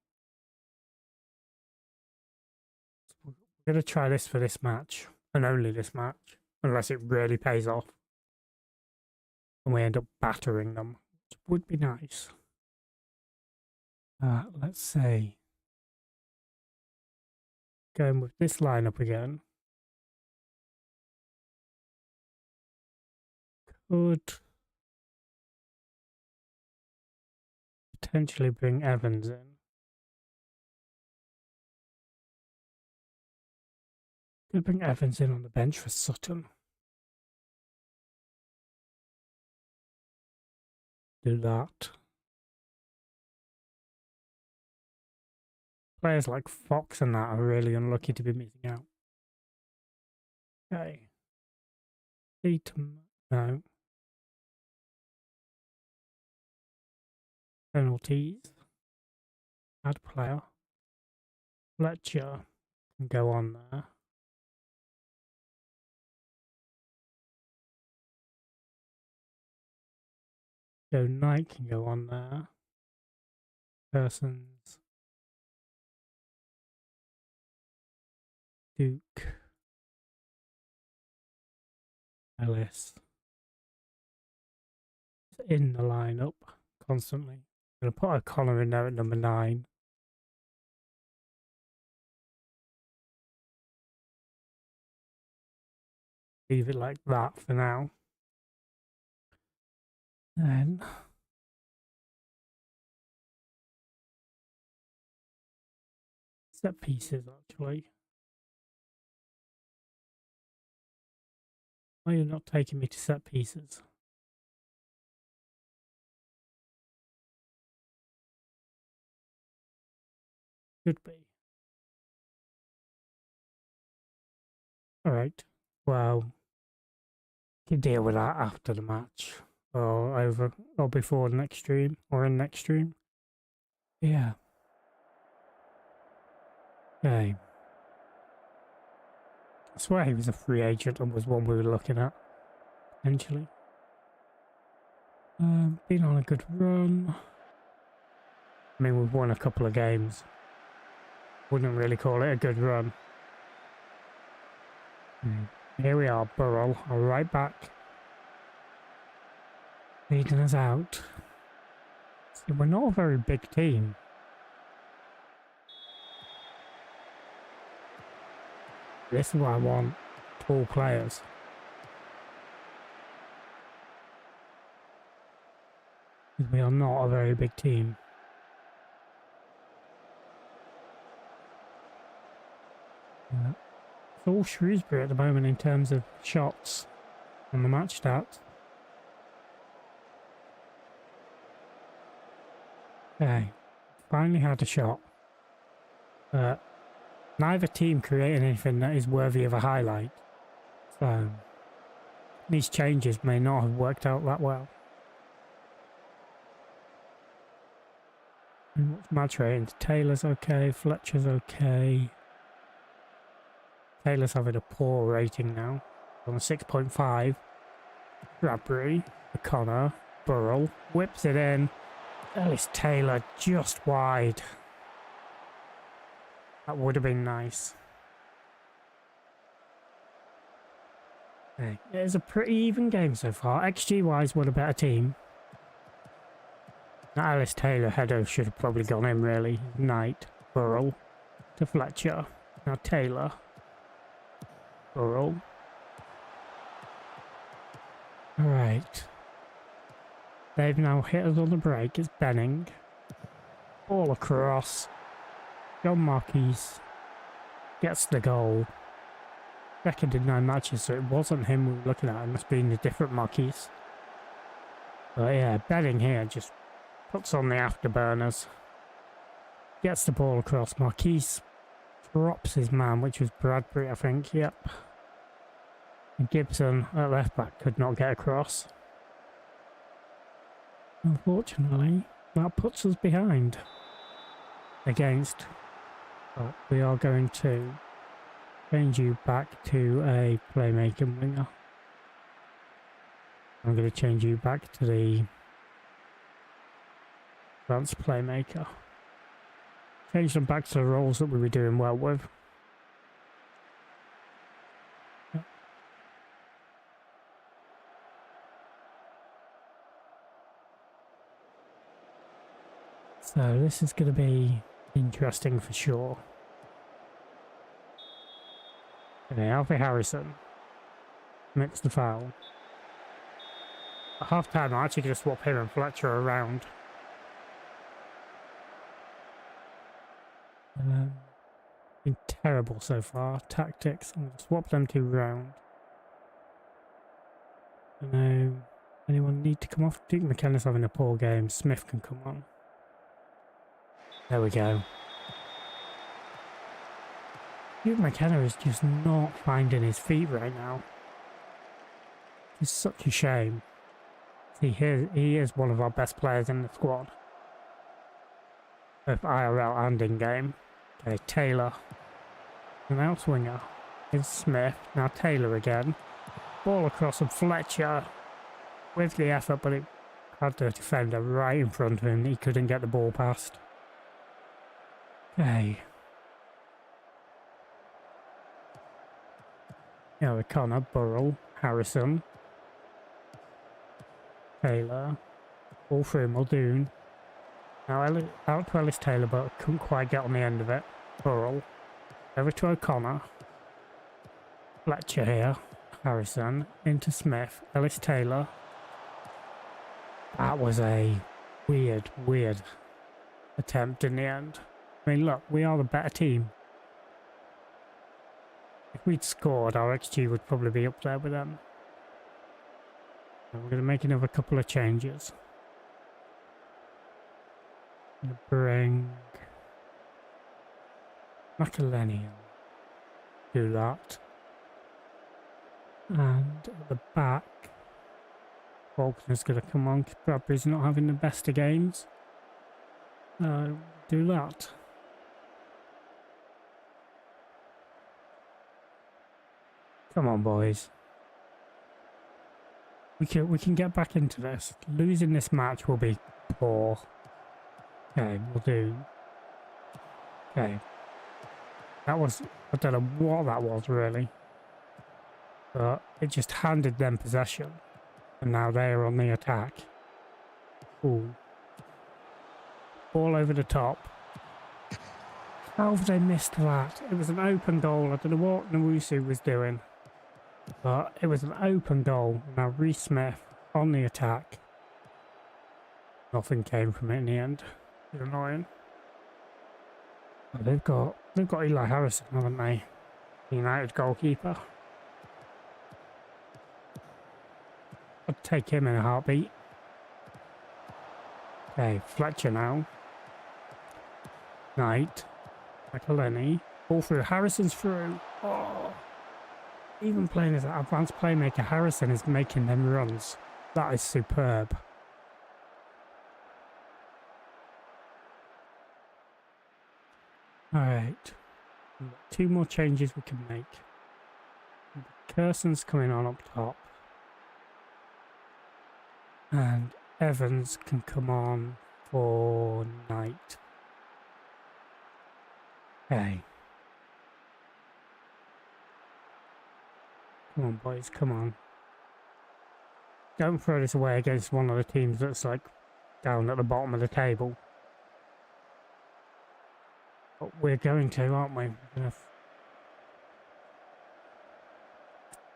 We're going to try this for this match, and only this match, unless it really pays off. And we end up battering them, which would be nice. Let's see. Going with this lineup again. Could potentially bring Evans in. Could bring Evans in on the bench for Sutton. Do that. Players like Fox and that are really unlucky to be missing out. Okay. No. Penalties. Add player. Fletcher can go on there. So Knight can go on there. Persons. Duke. Ellis. In the lineup constantly. I'm going to put O'Connor in there at number 9. Leave it like that for now. Then set pieces actually. Why are you not taking me to set pieces? Should be. Alright. Well, you can deal with that after the match. Or before the next stream. Or in next stream. Yeah. Okay. I swear he was a free agent and was one we were looking at. Eventually. Been on a good run. I mean, we've won a couple of games. Wouldn't really call it a good run. Here we are, Burrell, right back. Leading us out. See, we're not a very big team. This is what I want. Tall players. We are not a very big team. It's all Shrewsbury at the moment in terms of shots on the match stats. Okay, finally had a shot. Neither team created anything that is worthy of a highlight. So, these changes may not have worked out that well. What's match rating? Taylor's okay, Fletcher's okay. Taylor's having a poor rating now. On a 6.5. Bradbury, O'Connor, Burrell, whips it in. Ellis Taylor just wide. That would have been nice. Okay. It's a pretty even game so far. XG wise, we're a better team. That Ellis Taylor header should have probably gone in really. Knight, Burrell to Fletcher. Now Taylor. Burrell. Alright. They've now hit us on the break. It's Benning. Ball across. John Marquis gets the goal. Second in 9 matches, so it wasn't him we were looking at. It must be a different Marquis. But yeah, Benning here just puts on the afterburners. Gets the ball across. Marquis drops his man, which was Bradbury, I think. Yep. And Gibson at left back could not get across. Unfortunately, that puts us behind against. But we are going to change you back to a playmaking winger. I'm going to change you back to the advanced playmaker. Change them back to the roles that we were doing well with. So this is going to be interesting for sure. Okay, Alfie Harrison commits the foul. At half time, I'm actually going to swap him and Fletcher around. Been terrible so far. Tactics. I'm going to swap them two round. I know. Anyone need to come off? Duke McKenna's having a poor game. Smith can come on. There we go. Duke McKenna is just not finding his feet right now. It's such a shame. See, he is one of our best players in the squad. Both IRL and in-game. Okay, Taylor. An outswinger. Is Smith. Now Taylor again. Ball across and Fletcher. With the effort, but it had the defender right in front of him. He couldn't get the ball past. Okay. Yeah, O'Connor, Burrell, Harrison, Taylor, all through Muldoon. Now out to Ellis Taylor, but couldn't quite get on the end of it. Burrell, over to O'Connor, Fletcher here, Harrison, into Smith, Ellis Taylor. That was a weird attempt in the end. I mean, look, we are the better team. If we'd scored, our XG would probably be up there with them. So we're going to make another couple of changes. I'm going to bring McElhenney in. Do that. And at the back, Faulkner's going to come on because Bradbury's not having the best of games. Do that. Come on, boys. We can get back into this. Losing this match will be poor. Okay, we'll do. Okay. That was, I don't know what that was really. But it just handed them possession. And now they're on the attack. Ooh. Ball over the top. How have they missed that? It was an open goal. I don't know what Nawusu was doing. But it was an open goal. Now Reece Smith on the attack. Nothing came from it in the end. It's annoying. But they've got Eli Harrison, haven't they? The United goalkeeper. I'd take him in a heartbeat. Okay, Fletcher now. Knight. McElhenney. All through. Harrison's through. Oh. Even playing as an advanced playmaker, Harrison is making them runs. That is superb. Alright. 2 more changes we can make. Curson's coming on up top. And Evans can come on for Knight. Okay. Come on, boys, come on. Don't throw this away against one of the teams that's like down at the bottom of the table. But we're going to, aren't we? We're gonna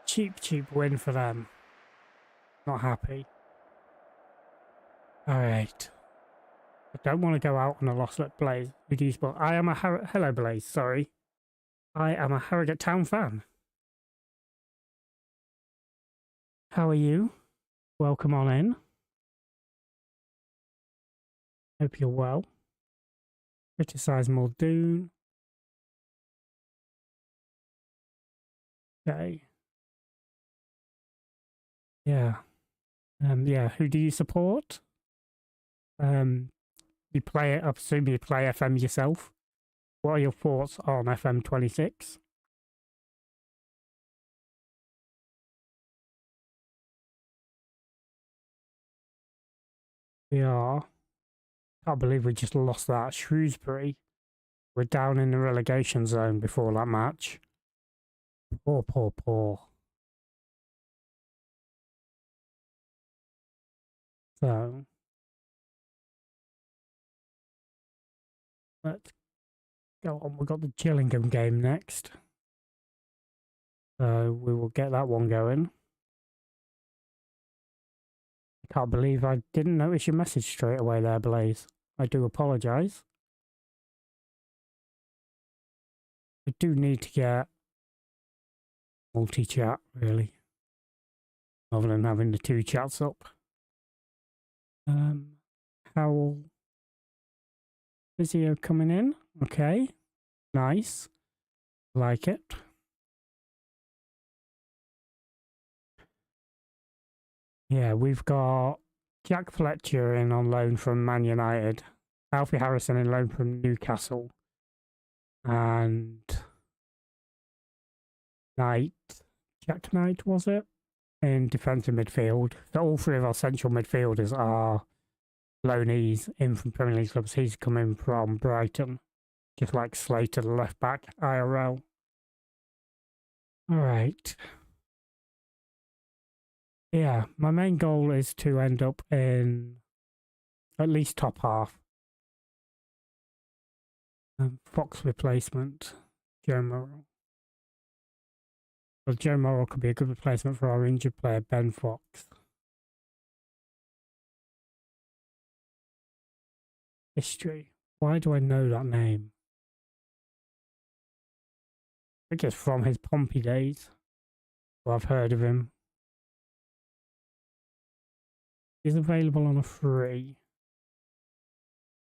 cheap win for them. Not happy. Alright. I don't want to go out on a loss like Blaze. Who do you support? I am a hello Blaze, sorry. I am a Harrogate Town fan. How are you? Welcome on in. Hope you're well. Criticise Muldoon. Okay. Yeah. Yeah, who do you support? You play it, I presume you play FM yourself. What are your thoughts on FM26? We are. Can't believe we just lost that. Shrewsbury. We're down in the relegation zone before that match. Poor. So, let's go on. We've got the Gillingham game next. So, we will get that one going. I can't believe I didn't notice your message straight away there, Blaze. I do apologise. I do need to get multi-chat, really. Rather than having the 2 chats up. Howell. Physio coming in. Okay. Nice. Like it. Yeah, we've got Jack Fletcher in on loan from Man United. Alfie Harrison in loan from Newcastle. And Knight. Jack Knight, was it? In defensive midfield. So all 3 of our central midfielders are loanees in from Premier League clubs. He's coming from Brighton. Just like Slater, the left back, IRL. Alright. Yeah, my main goal is to end up in at least top half. Fox replacement, Joe Morrell. Well, Joe Morrell could be a good replacement for our injured player, Ben Fox. History. Why do I know that name? I think it's from his Pompey days. Well, I've heard of him. He's available on a free.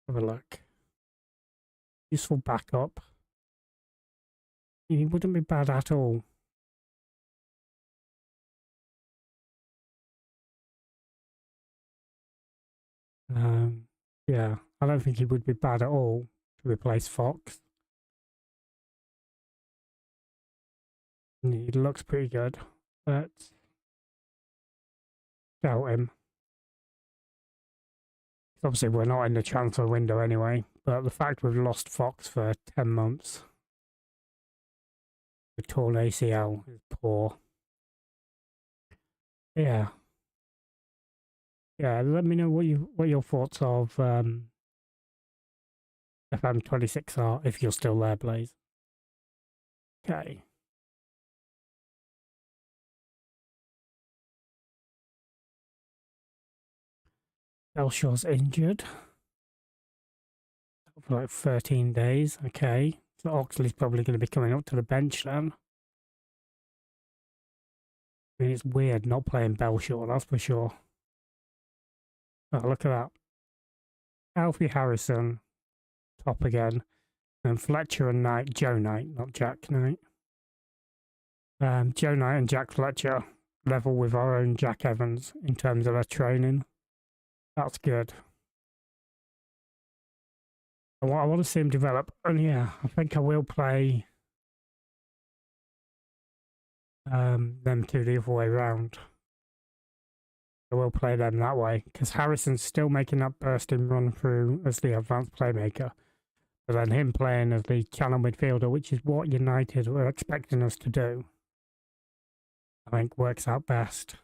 Have a look. Useful backup. He wouldn't be bad at all. Yeah, I don't think he would be bad at all to replace Fox. He looks pretty good, but Doubt him. Obviously, we're not in the transfer window anyway, but the fact we've lost Fox for 10 months with torn ACL is poor. Yeah. Yeah, let me know what your thoughts of FM26 are, if you're still there, Blaze. Okay. Belshaw's injured for like 13 days. Okay. So Oxley's probably going to be coming up to the bench then. I mean, it's weird not playing Belshaw, that's for sure. Oh, look at that. Alfie Harrison, top again. And Fletcher and Knight, Joe Knight, not Jack Knight. Joe Knight and Jack Fletcher level with our own Jack Evans in terms of their training. That's good. I want to see him develop. And yeah, I think I will play them two the other way around. I will play them that way because Harrison's still making that bursting run through as the advanced playmaker. But then him playing as the channel midfielder, which is what United were expecting us to do, I think works out best.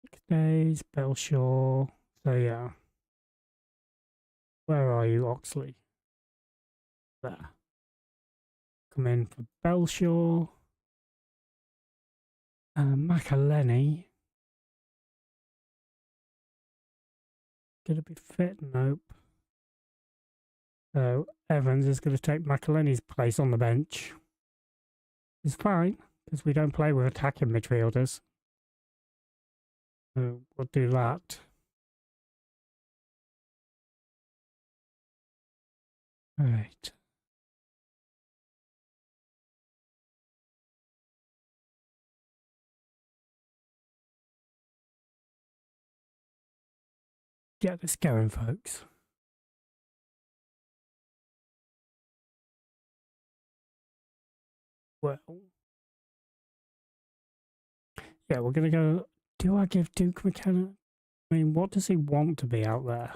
6 days, Belshaw. So yeah. Where are you, Oxley? There. Come in for Belshaw. McElhenney. Gonna be fit? Nope. So Evans is going to take McElhenney's place on the bench. It's fine, because we don't play with attacking midfielders. So we'll do that. Right. Get this going, folks. Well, yeah, we're going to go. Do I give Duke McKenna? I mean, what does he want to be out there?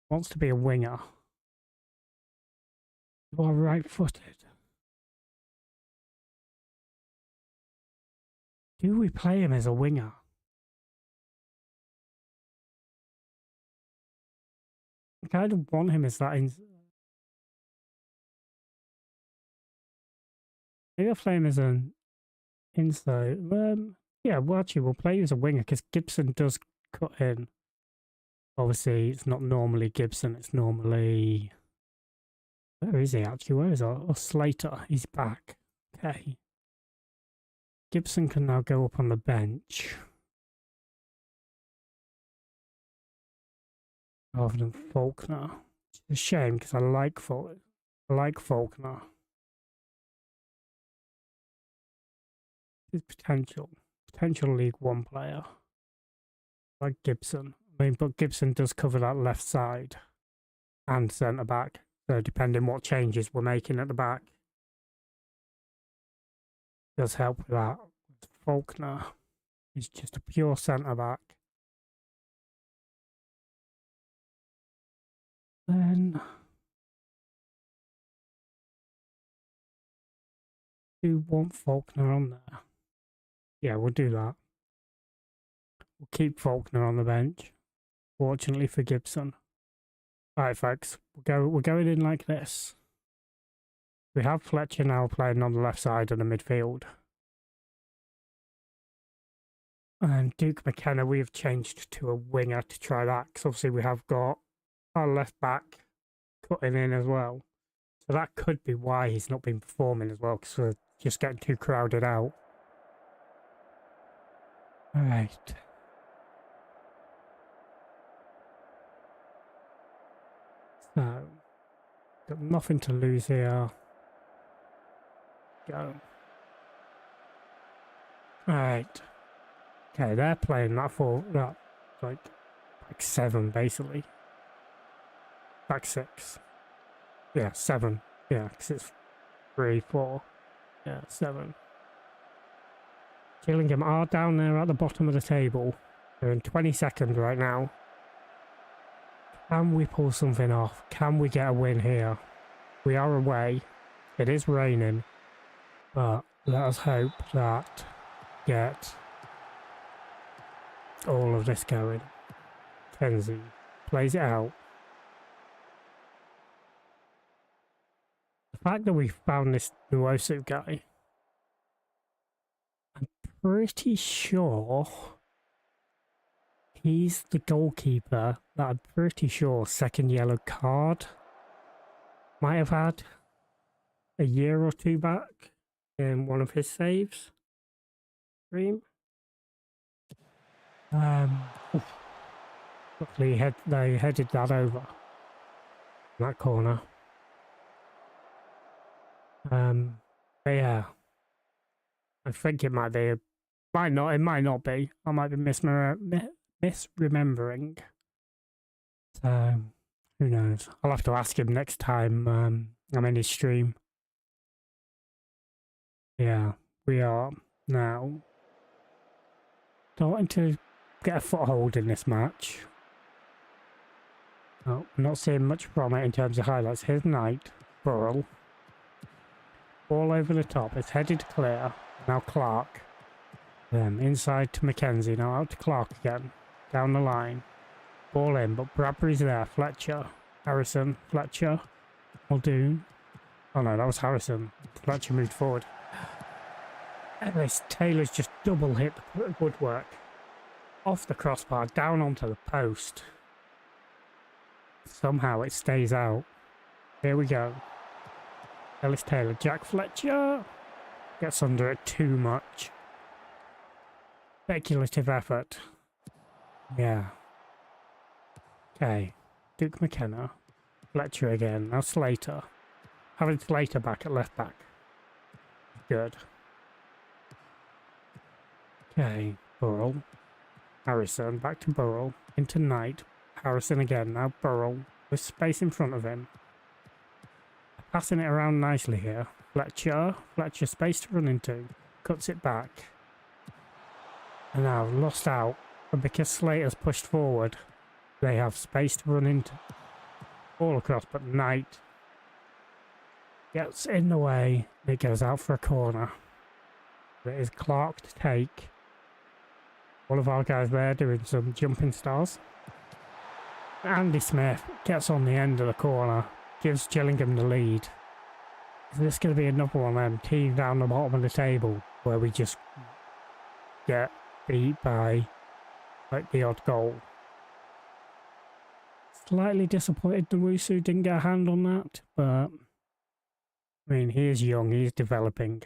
Wants to be a winger. Or right-footed. Do we play him as a winger? I kind of want him as that. Maybe I'll play him as an inside. Yeah, well, actually, we'll play you as a winger because Gibson does cut in. Obviously, it's not normally Gibson. It's normally... Where is he actually? Where is he? Oh, Slater. He's back. Okay. Gibson can now go up on the bench. Rather than Faulkner. It's a shame because I like Faulkner. His potential League One player. Like Gibson. I mean, but Gibson does cover that left side and centre back. So depending what changes we're making at the back, does help with that. Faulkner is just a pure centre back. Then do you want Faulkner on there? Yeah, we'll do that. We'll keep Faulkner on the bench. Fortunately for Gibson. Alright folks, we're going in like this. We have Fletcher now playing on the left side of the midfield. And Duke McKenna we have changed to a winger to try that, because obviously we have got our left back cutting in as well. So that could be why he's not been performing as well, because we're just getting too crowded out. Alright. So, got nothing to lose here. Go. Alright. Okay, they're playing that for that like 7 basically. Back 6. Yeah, 7. Yeah, because it's 3, 4. Yeah, 7. Gillingham are down there at the bottom of the table. They're in 22nd right now. Can we pull something off? Can we get a win here? We are away. It is raining. But let us hope that get all of this going. Kenzie plays it out. The fact that we found this Nuosu guy, I'm pretty sure he's the goalkeeper that I'm pretty sure second yellow card might have had a year or two back in one of his saves. Dream. Luckily they headed that over that corner. But yeah, I think it might be. It might not be. I might be misremembering. So who knows? I'll have to ask him next time I'm in his stream. Yeah, we are now starting to get a foothold in this match. Oh, I'm not seeing much from it in terms of highlights. Here's Knight, Burrell. Ball over the top. It's headed clear. Now Clark. Inside to Mackenzie. Now out to Clark again. Down the line. Ball in, but Bradbury's there. Fletcher. Harrison. Fletcher. Muldoon. Oh no, that was Harrison. Fletcher moved forward. Ellis Taylor's just double hit the woodwork. Off the crossbar, down onto the post. Somehow it stays out. Here we go. Ellis Taylor, Jack Fletcher gets under it too much. Speculative effort. Yeah. Okay. Duke McKenna. Fletcher again. Now Slater. Having Slater back at left back. Good. Okay. Burrell. Harrison. Back to Burrell. Into Knight. Harrison again. Now Burrell. With space in front of him. Passing it around nicely here. Fletcher. Fletcher space to run into. Cuts it back. And now lost out. And because Slater's pushed forward, they have space to run into. All across, but Knight gets in the way. It goes out for a corner. It is Clark to take. All of our guys there doing some jumping stars. Andy Smith gets on the end of the corner. Gives Gillingham the lead. Is this going to be another one of them team down the bottom of the table where we just get beat by like the odd goal? Slightly disappointed Nwusu didn't get a hand on that, but I mean, he is young, he's developing.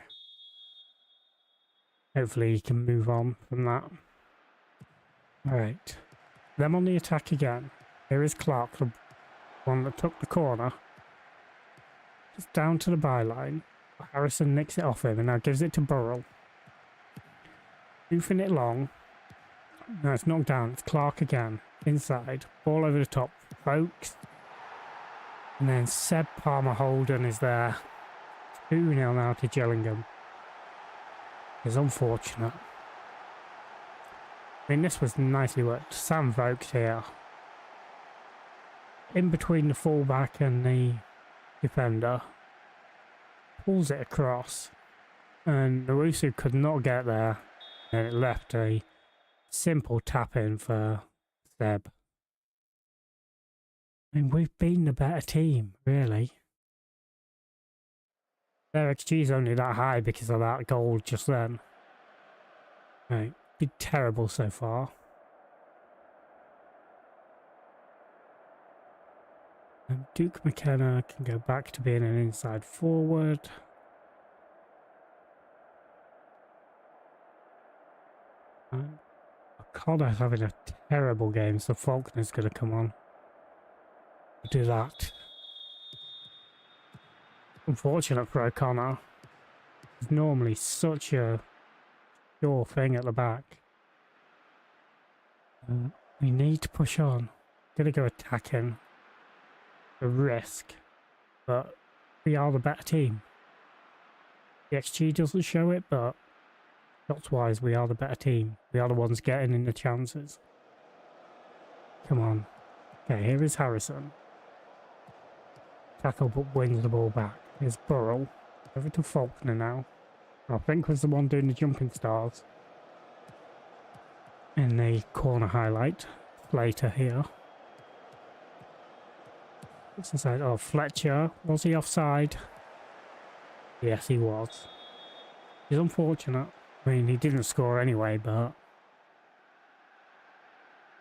Hopefully he can move on from that. Alright, them on the attack again. Here is Clark, the one that took the corner. Just down to the byline. Harrison nicks it off him and now gives it to Burrell. Goofing it long. No, it's knocked down. It's Clark again. Inside. Ball over the top. Folks. And then Seb Palmer Holden is there. 2-0 now to Gillingham. It's unfortunate. I mean, this was nicely worked. Sam Vokes here. In between the fullback and the defender. Pulls it across. And Nwusu could not get there. And it left a simple tap in for Seb. I mean, we've been the better team, really. Their XG is only that high because of that goal just then. Right, been terrible so far. And Duke McKenna can go back to being an inside forward. O'Connor's having a terrible game, so Faulkner's going to come on. Do that. Unfortunate for O'Connor. He's normally such a sure thing at the back. We need to push on. Gonna go attacking. A risk, but we are the better team. The XG doesn't show it, but Shots-wise, we are the better team. We are the ones getting in the chances. Come on. Okay, here is Harrison. Tackle but wins the ball back. Here's Burrell. Over to Faulkner now. I think was the one doing the jumping stars. In the corner highlight. Later here. What's inside? Oh, Fletcher. Was he offside? Yes, he was. It's unfortunate. I mean, he didn't score anyway, but...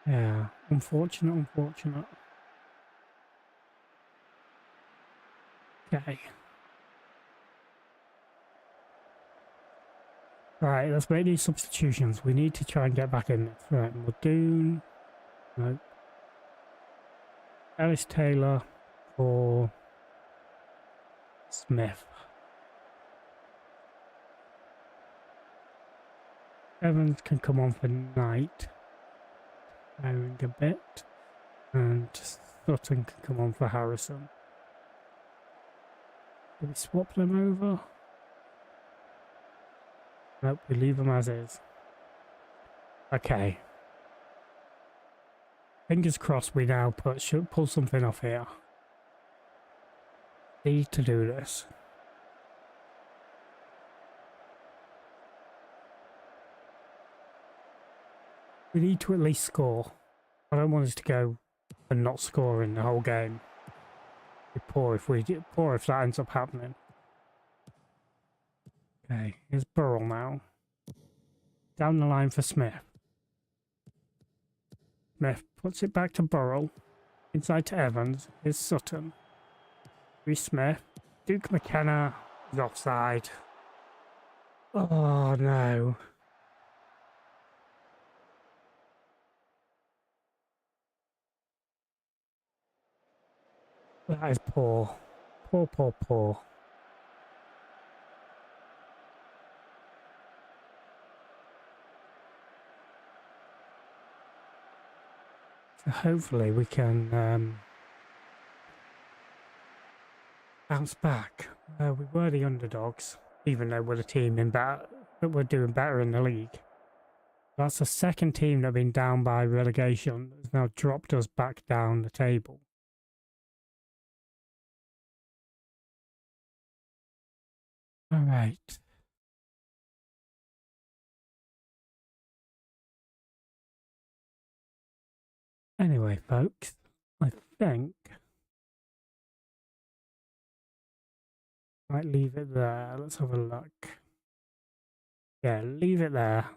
yeah, unfortunate. Okay. Right, let's make these substitutions. We need to try and get back in this. Right, Muldoon. No. Ellis Taylor for Smith. Evans can come on for Knight. Firing a bit. And Sutton can come on for Harrison. Do we swap them over? Nope, we leave them as is. Okay. Fingers crossed we now should pull something off here. Need to do this. We need to at least score. I don't want us to go and not scoring the whole game. It'd be poor if that ends up happening. Okay, here's Burrell now. Down the line for Smith. Smith puts it back to Burrell. Inside to Evans. Here's Sutton. Here's Smith. Duke McKenna is offside. Oh no. That is poor. Poor. So hopefully we can bounce back. We were the underdogs, even though we're the team that we're doing better in the league. That's the second team that have been down by relegation that has now dropped us back down the table. All right. Anyway, folks, I think I might leave it there. Let's have a look. Yeah, leave it there,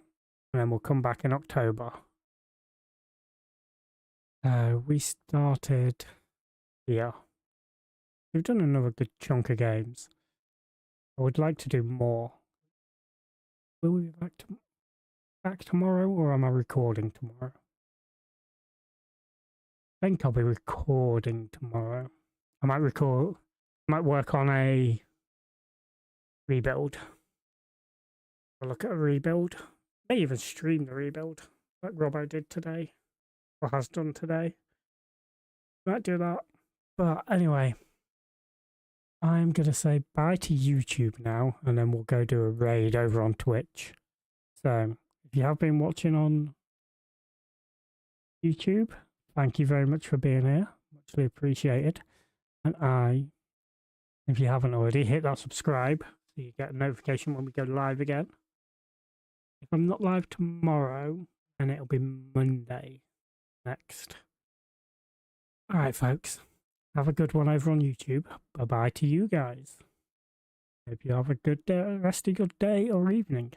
and then we'll come back in October. We started here. We've done another good chunk of games. I would like to do more. Will we be back tomorrow, or am I recording tomorrow? I think I'll be recording tomorrow. I might work on a rebuild. I'll look at a rebuild. May even stream the rebuild, like Robbo did today, or has done today. Might do that. But anyway, I'm going to say bye to YouTube now, and then we'll go do a raid over on Twitch. So, if you have been watching on YouTube, thank you very much for being here. Muchly appreciated. And if you haven't already, hit that subscribe so you get a notification when we go live again. If I'm not live tomorrow, then it'll be Monday next. Alright, folks. Have a good one over on YouTube. Bye-bye to you guys. Hope you have a good day, good day or evening.